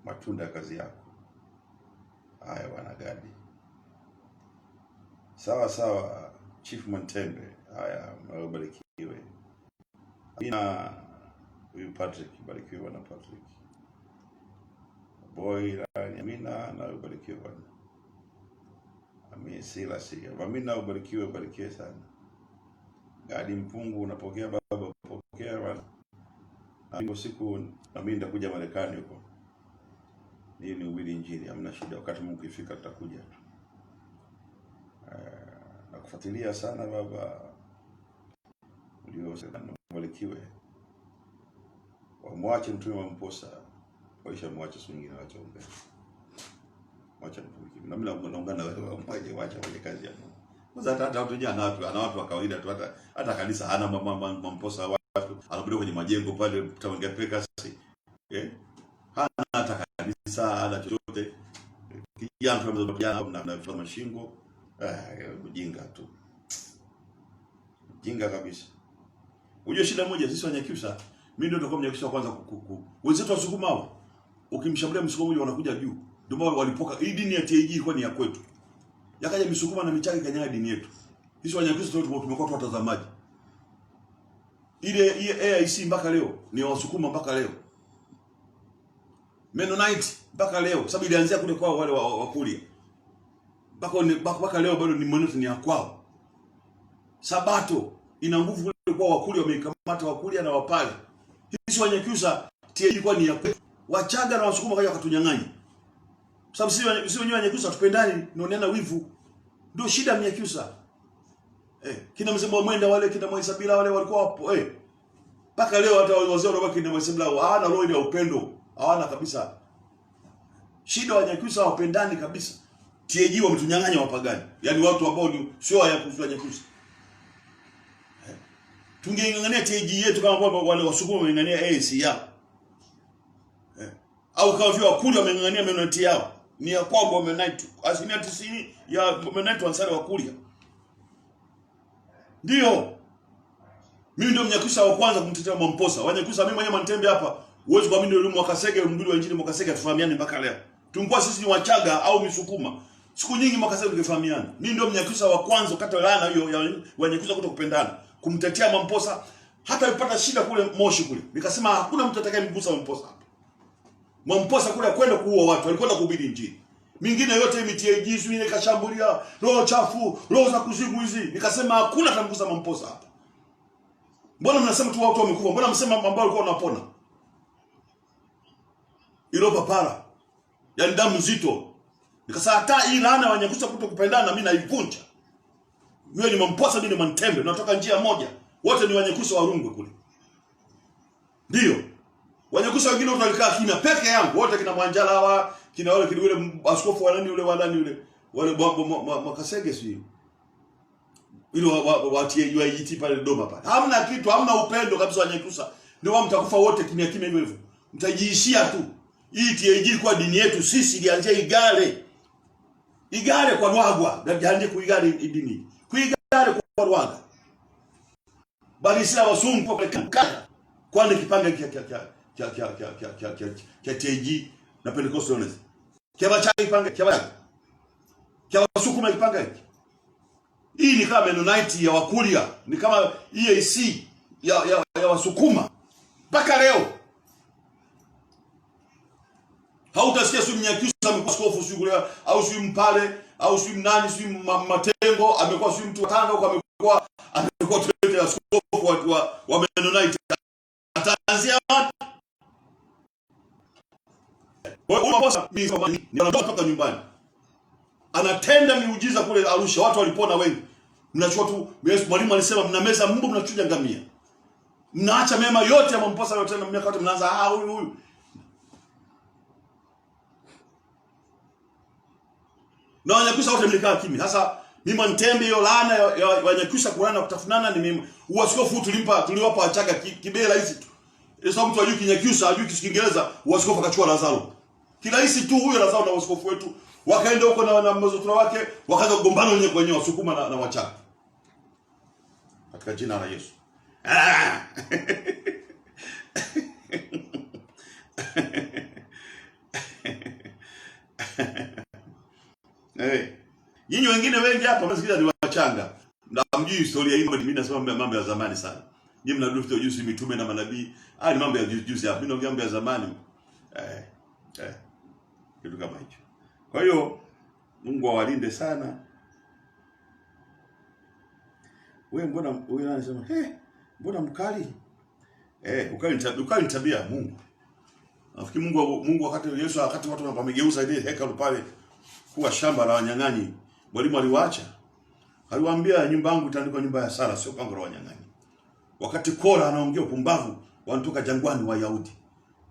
matunda ya kazi yako. Haya wanagadi. Sawa Chief Mwantembe. Haya mbarikiwe. Amina huyu Patrick, barikiwe bwana Patrick. Boy Amina na ubarikiwe bwana. Amina Amina ubarikiwe sana. Gadi Mpungu unapokea baba, pokea bwana. Ndio siku na mimi nitakuja Marekani huko. Hii ni uhubiri Injili, hamna shida. Wakati Mungu ukifika tutakuja. Na kufuatilia sana baba. Mbarikiwe. Wamwache mtume wa Mposa. Waisha mwache swingine wacha umbe. Wacha mtume. Na mimi naungana wewe mmoja wacha kwenye kazi ya Mungu. Kwanza hata watu jana ana watu wa kawaida tu, hata kanisa hana Mposa watu. Anakuja kwenye majengo pale tutaongea peka sisi. Hana hata kanisa, hana chochote. Kijana na mashingo. Ujinga tu. Ujinga kabisa. Unajua shida moja sisi Wanyakyusa, mimi ndio nitakuwa Mnyakyusa kwanza wenzetu Wasukuma hao. Ukimshambulia Msukuma mmoja wanakuja juu. Ndio maana walipoka. Hii dini ya TAG ilikuwa ni ya kwetu. Yakaja Misukuma na Michage kanyaga dini yetu. Sisi Wanyakyusa tumekuwa tu watazamaji. Ile AIC mpaka leo ni Wasukuma mpaka leo. Mennonite mpaka leo, sababu ilianzia kule kwao wale Wakuria. Mpaka leo bado ni Mennonite ni ya kwao. Sabato ina nguvu kule kwa Wakuria, wameikamata Wakuria na Wapare. Sisi Wanyakyusa TAG ilikuwa ni ya kwetu. Wachaga na Wasukuma kaja wakatunyang'anya. Sababu sisi wenyewe Wanyakyusa tupendani, tunaoneana wivu. Ndio shida ya Mnyakyusa. Kina mzee Mwenda wale, kina Mwaisabila wale walikuwa hapo. Mpaka leo hata wazee wanabaki na Mwaisabila hawana roho ya upendo. Hawana kabisa. Shida Wanyakyusa hawapendani kabisa. TAG wametunyang'anya wapagani. Yaani watu ambao sio Wanyakyusa. Tungeng'ang'ania TAG yetu kama wale Wasukuma wameng'ang'ania ANC yao. Au kama vile Wakuria wameng'ang'ania Mennonite yao. Ni ya kwao Mennonite. Asilimia 90 ya Mennonite wansari Wakuria. Ndio. Mimi ndio Mnyakyusa wa kwanza kumtetea Mwamposa. Wanyakyusa mimi mwenyewe Mwantembe hapa. Uwezo kwa mimi ndio Mwakasege, mbili wa Injili Mwakasege tufahamiane mpaka leo. Tulikuwa sisi ni Wachaga au Misukuma. Siku nyingi Mwakasege tungefahamiana. Mimi ndio Mnyakyusa wa kwanza kata laana hiyo ya Wanyakyusa kutokupendana. Kumtetea Mwamposa hata alipata shida kule Moshi kule. Nikasema hakuna mtu atakayemgusa Mwamposa hapa. Mwamposa kule kwenda kuua watu, alikwenda kuhubiri Injili. Mingine yote MTAG sio ile kashambulia, roho chafu, roho za kuzimu hizi. Nikasema hakuna atamgusa Mwamposa hapa. Mbona mnasema tu watu wamekufa? Mbona mnasema ambao walikuwa wanapona? Ilo papara. Yaani damu nzito. Nikasema hata hii laana Wanyakyusa kutokupendana mimi naivunja. Wewe ni Mwamposa, mimi ni Mwantembe, tunatoka njia moja. Wote ni Wanyakyusa wa Rungwe kule. Ndio. Wanyakyusa wengine wote walikaa kimya peke yangu, wote kina Mwanjala hawa, kina wale kile yule askofu wa nani yule wale Mwakasege sio. Ile wa TAG pale Dodoma pale. Hamna kitu, hamna upendo kabisa Wanyakyusa. Ndio mtakufa wote kimya kimya hivyo hivyo. Mtajiishia tu. Hii TAG kwa dini yetu sisi ilianzia Igale. Igale kwa Rwagwa, ndio kuigale dini. Kuigale kwa Rwagwa. Bali sisi wasungu kwa kaka. Kwani kipanga cha TAG na Pentecostals. Kiaba cha kipanga, kiaba Wasukuma kipanga hiki. Hii ni kama Mennonite ya Wakuria, ni kama EAC ya Wasukuma. Mpaka leo hautasikia sio Mnyakyusa mkoskofu sio au sio Mpale au sio nani sio Matengo amekuwa sio mtu watano kwa amekuwa tulete askofu wa Mennonite. Ataanzia wapi? Mwamposa ni anatoka nyumbani. Anatenda miujiza kule Arusha, watu walipona wengi. Mnachukua tu, mwalimu alisema mnameza mbu mnachuja ngamia. Mnaacha mema yote ya Mwamposa yote na miaka yote mnaanza huyu. Na Wanyakyusa wote mlikaa kimya. Sasa mimi Mwantembe hiyo laana ya Wanyakyusa kuana kutafunana ni mimi. Uaskofu tuliwapa Wachaga kibela hizi tu. Sasa mtu ajui Kinyakyusa, ajui Kiingereza, uaskofu akachukua Lazaro. Kirahisi tu huyo Lazaro na uaskofu wetu wakaenda huko na mzozo wake, wakaanza kugombana wenyewe Wasukuma na Wachaga. Katika jina la Yesu. Nyinyi wengine wengi hapa mnasikiliza ni wachanga. Na mjui historia hii, mimi nasema mambo ya zamani sana. Nyinyi mnarudi ujuzi mitume na manabii. Ni mambo ya juzi hapa. Mimi naongea mambo ya zamani. Kitu kama hicho. Kwa hiyo Mungu awalinde sana. Wewe mbona wewe anasema, mbona mkali? Ukali ni tabia ya Mungu. Nafikiri Mungu wakati watu wamegeuza ile hekalu pale kuwa shamba la wanyang'anyi, mwalimu aliwaacha. Aliwaambia nyumba yangu itaandikwa nyumba ya sala, sio pango la wanyang'anyi. Wakati Kora anaongea upumbavu, wanatoka jangwani wa Yahudi.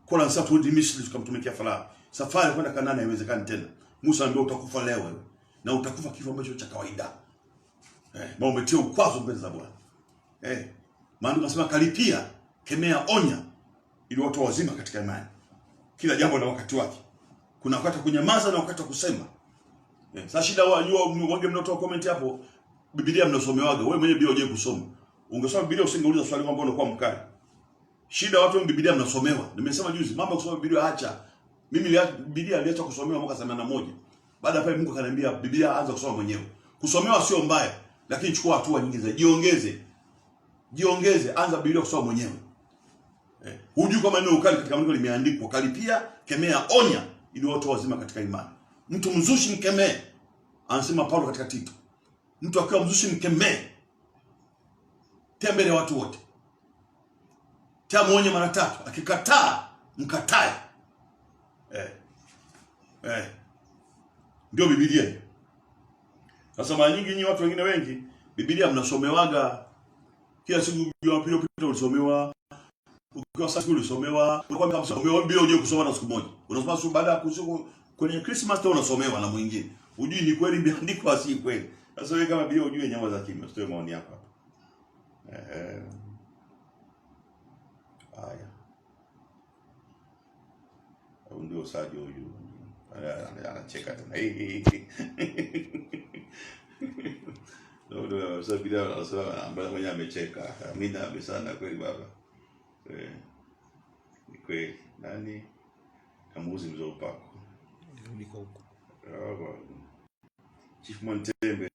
Kora anasema turudi Misri tukamtumikia Farao. Safari kwenda Kanaani haiwezekani tena. Musa anambia utakufa leo wewe. Na utakufa kifo ambacho cha kawaida. Umetia ukwazo mbele za Bwana. Maana tunasema karipia, kemea, onya ili watu wazima katika imani. Kila jambo na wakati wake. Kuna wakati wa kunyamaza na wakati wa kusema. Sasa shida wange mnatoa comment hapo, Biblia mnasomewaga. Wewe mwenyewe Biblia hujai kusoma. Ungesoma Biblia usingeuliza swali kwamba unakuwa mkali. Shida watu wa Biblia mnasomewa. Nimesema juzi mambo ya kusoma Biblia acha. Mimi Biblia niliacha kusomewa mwaka 81. Baada ya pale Mungu akaniambia Biblia anza kusoma mwenyewe. Kusomewa sio mbaya, lakini chukua hatua nyingine. Jiongeze, anza Biblia kusoma mwenyewe. Hujui kama neno ukali katika Mungu limeandikwa, karipia, kemea, onya ili watu wazima katika imani. Mtu mzushi mkemee. Anasema Paulo katika Tito. Mtu akiwa mzushi mkemee. Tembele watu wote. Muonye mara 3. Akikataa, mkatae. Ndio Biblia. Sasa mara nyingi nyinyi watu wengine wengi Biblia mnasomewaga kila siku, Jumapili pita ulisomewa, ukiwa sasa ulisomewa, unakuwa kama usomewa Biblia uje kusoma na siku moja. Unasoma siku baada ya kusiku kwenye Christmas tena unasomewa na mwingine. Ujui ni kweli imeandikwa si kweli. Sasa wewe kama Biblia ujue nyama za kimya, sio maoni yako hapa. Haya. Au ndio Sadio huyu. Anacheka tena. Ndio sasa Biblia anasema ambaye mwenye amecheka. Amina amesana kweli baba. Ni kweli. Nani? Kamuzi mzee upako. Ndiko huko. Chief Montembe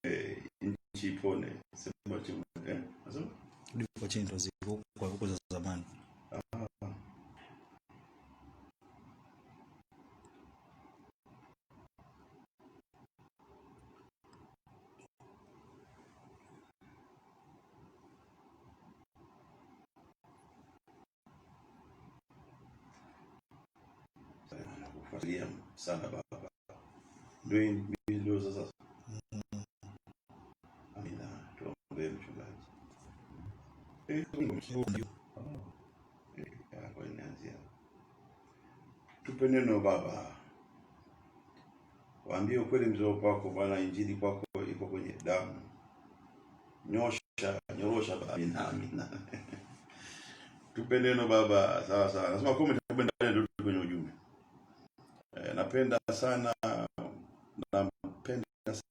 nchi pone. Sema Chief Nasema? Ndiko chini ndo ziko kwa huko za zamani. Kufuatilia sana baba. Ndio sasa. Amina. Tuombe mchungaji. Tupe neno baba. Waambie ukweli mzee wako Bwana, injili kwako iko kwenye damu. Nyorosha baba. Amina. Tupe neno baba. Sawa. Nasema comment ndio kwenye ujumbe. Napenda sana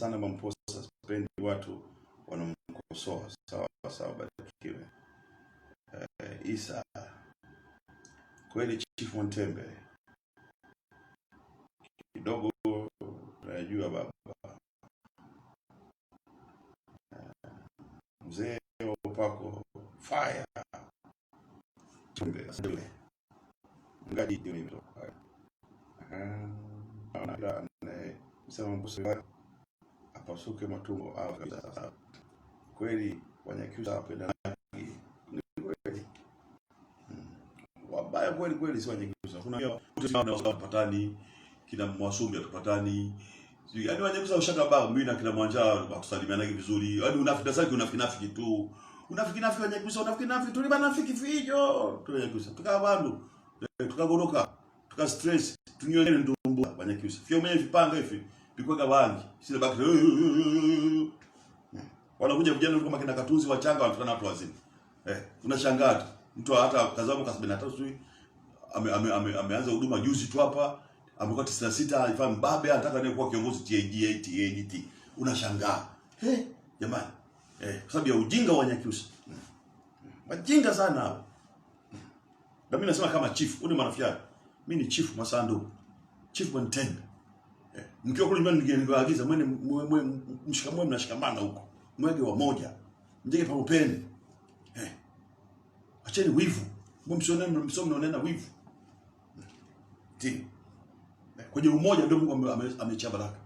Mamposa, sipendi watu wanamkosoa. Sawa barikiwe. Isa kweli Chief Montembe kidogo najua baba. Mzee upako fire tumbe ngadi ndio hivyo. Sema Mamposa apasuke matumbo au kabisa. Kweli Wanyakyusa wapendana kweli. Wabaya kweli si Wanyakyusa. Kuna wapatani, kina Mwasumbi atupatani. Yaani Wanyakyusa ushakabao mimi na kina Mwanja watusalimiana vizuri. Yaani unafiki tu. Unafiki Wanyakyusa, unafiki tu banafiki fijo. Tu Wanyakyusa. Tukabandu. Tukagoroka. Tuka stress. Tunyone ndumbu Wanyakyusa. Fio mwenye vipanga hivi. Bikwaga bangi. Sile baki. Wanakuja vijana kama kina Katunzi wachanga wanatokana watu wazima. Unashangaa tu. Mtu hata kazamu kwa 73 sui ameanza huduma juzi tu hapa. Amekuwa 96 alifanya mbabe anataka naye kuwa kiongozi TAGT. Unashangaa. Jamani. Kwa sababu ya ujinga wa Wanyakyusa. Wajinga sana hao. Na mimi nasema kama chief, uni manafiana. Mimi ni chief Masando. Chief Montembe. Mkiwa kule nyumbani ningewaagiza mshikamwe mnashikamana huko. Mwege wa moja. Mjenge pa upende. Acheni wivu. Mnaonena wivu. Ndio. Kwenye umoja ndio Mungu amecha baraka.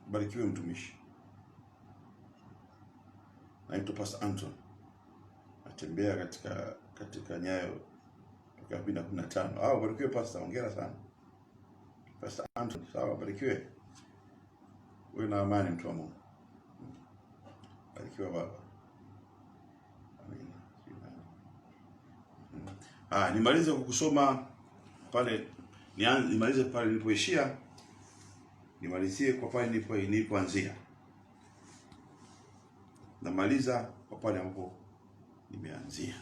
Barikiwe mtumishi. Naitwa Pastor Anton. natembea katika nyayo toka 2015. Barikiwe pastor, hongera sana. Pastor Anthony, sawa, barikiwe. Wewe na amani mtu wa Mungu. Barikiwa baba. Amina. Nimalize kukusoma pale, nimalize pale nilipoishia, nimalizie kwa pale nilipoanzia. Namaliza kwa pale ambapo nimeanzia.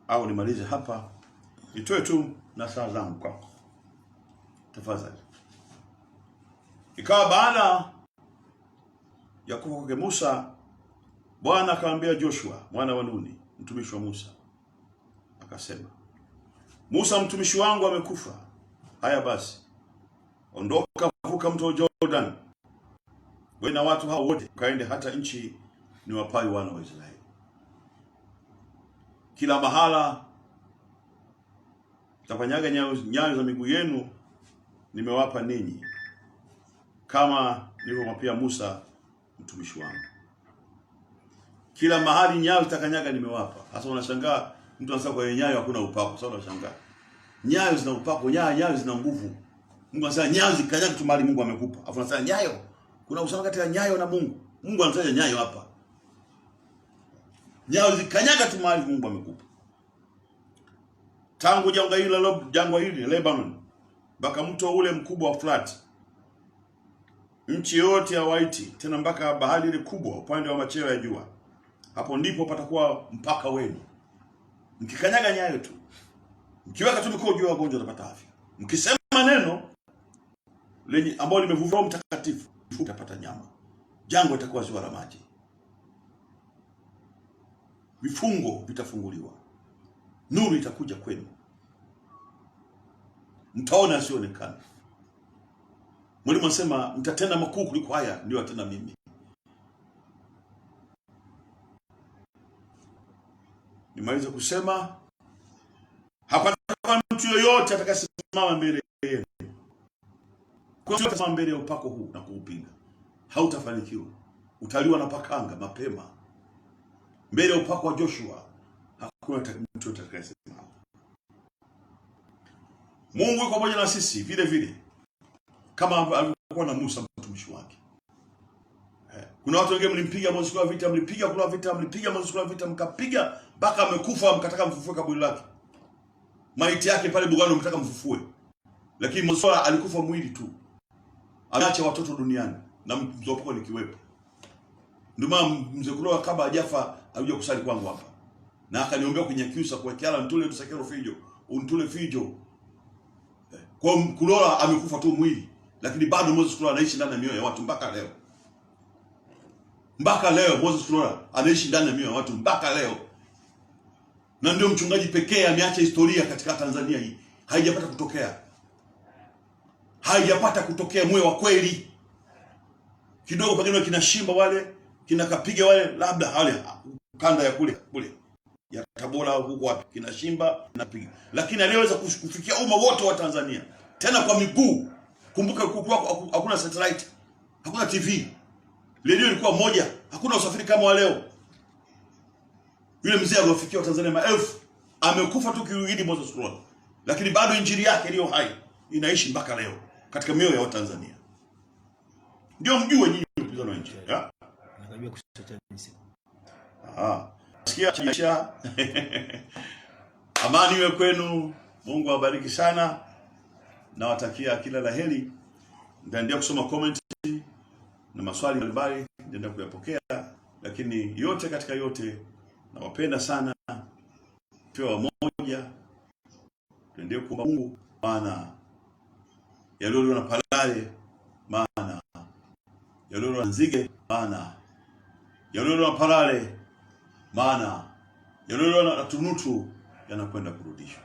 Au nimalize hapa, nitoe tu na saa zangu kwako. Tafadhali. Ikawa baada ya kufa kwake Musa, Bwana akamwambia Joshua mwana wa Nuni, mtumishi wa Musa, akasema, Musa mtumishi wangu amekufa. Haya basi, ondoka, vuka mto Jordan, wewe na watu hao wote, kaende hata nchi niwapayo wana wa Israeli. Kila mahala tafanyaga nyayo za miguu yenu nimewapa ninyi, kama nilivyomwapia Musa mtumishi wangu. Kila mahali nyayo zitakanyaga nimewapa. Sasa unashangaa mtu anasema kwa nyayo hakuna upako. Sasa unashangaa nyayo zina upako, nyayo zina nguvu. Mungu anasema nyayo zikanyaga tu mahali Mungu amekupa. Afu anasema nyayo, kuna uhusiano kati ya nyayo na Mungu. Mungu anataja nyayo hapa. Nyayo zikanyaga tu mahali Mungu amekupa. Tangu jangwa hili Lebanon mpaka mto ule mkubwa wa Flat, nchi yote ya Waiti, tena mpaka bahari ile kubwa upande wa macheo ya jua, hapo ndipo patakuwa mpaka wenu. Mkikanyaga nyayo tu, mkiweka tu mikono juu ya wagonjwa watapata afya. Mkisema neno lenye ambalo limevuviwa Mtakatifu, utapata nyama. Jangwa itakuwa ziwa la maji. Vifungo vitafunguliwa. Nuru itakuja kwenu. Mtaona asionekana. Mwalimu anasema mtatenda makuu kuliko haya ndio atenda mimi. Nimaliza kusema hapatakuwa mtu yoyote atakayesimama mbele yenu. Kwa sababu kama mbele ya upako huu na kuupinga, hautafanikiwa. Utaliwa na pakanga mapema. Mbele ya upako wa Joshua hakuna mtu atakayesimama. Mungu yuko pamoja na sisi vile vile kama alivyokuwa na Musa mtumishi wake. Kuna watu wengine mlimpiga Moses kwa vita, mlipiga Moses kwa vita, mkapiga mpaka amekufa, mkataka mfufue kaburi lake. Maiti yake pale bugano mtaka mfufue. Lakini Moses alikufa mwili tu. Ameacha watoto duniani na mzopoko nikiwepo. Ndio maana mzee Kulola kabla hajafa alikuja kusali kwangu hapa. Na akaniombea kwenye kiusa kwa kiala ntule tusakero fijo, untule fijo. Kwa Kulola amekufa tu mwili, lakini bado Moses Kulola anaishi ndani ya mioyo ya watu mpaka leo. Mpaka leo Moses Kulola anaishi ndani ya mioyo ya watu mpaka leo. Na ndio mchungaji pekee ameacha historia katika Tanzania hii. Haijapata kutokea mwe wa kweli. Kidogo pengine kina Shimba wale, kina Kapiga wale, labda wale kanda ya kule ya Tabora huko wapi, kina Shimba na Piga. Lakini aliweza kufikia umma wote wa Tanzania tena kwa miguu. Kumbuka hakuna satellite, hakuna TV. Radio ilikuwa moja, hakuna usafiri kama wa leo. Yule mzee aliyofikia Tanzania maelfu amekufa tu kiuhidi Moses Kulola. Lakini bado injili yake iliyo hai inaishi mpaka leo katika mioyo ya Tanzania. Ndio mjue nyinyi mpizano wa injili. Nakajua kusacha nisi. Sikia. Amani iwe kwenu. Mungu awabariki sana. Nawatakia kila laheri. Nitaendelea kusoma comment na maswali mbalimbali, nitaendelea kuyapokea, lakini yote katika yote nawapenda sana. Tuwe wamoja. Tuendelee kuomba Mungu, maana yalio na palale, maana yalio na nzige, maana yalio na palale, maana yalio na tunutu yanakwenda kurudishwa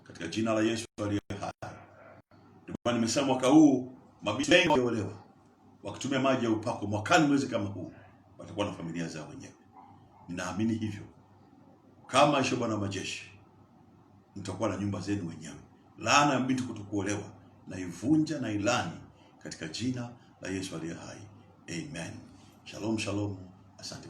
katika jina la Yesu aliye hai. Ndio nimesema mwaka huu mabinti wengi waolewa wakitumia maji ya upako. Mwakani mwezi kama huu watakuwa na familia zao wenyewe. Ninaamini hivyo. Kama Isha Bwana majeshi, mtakuwa na nyumba zenu wenyewe. Laana ya binti kutokuolewa naivunja na ilani katika jina la Yesu aliye hai. Amen. Shalom, shalom. Asante.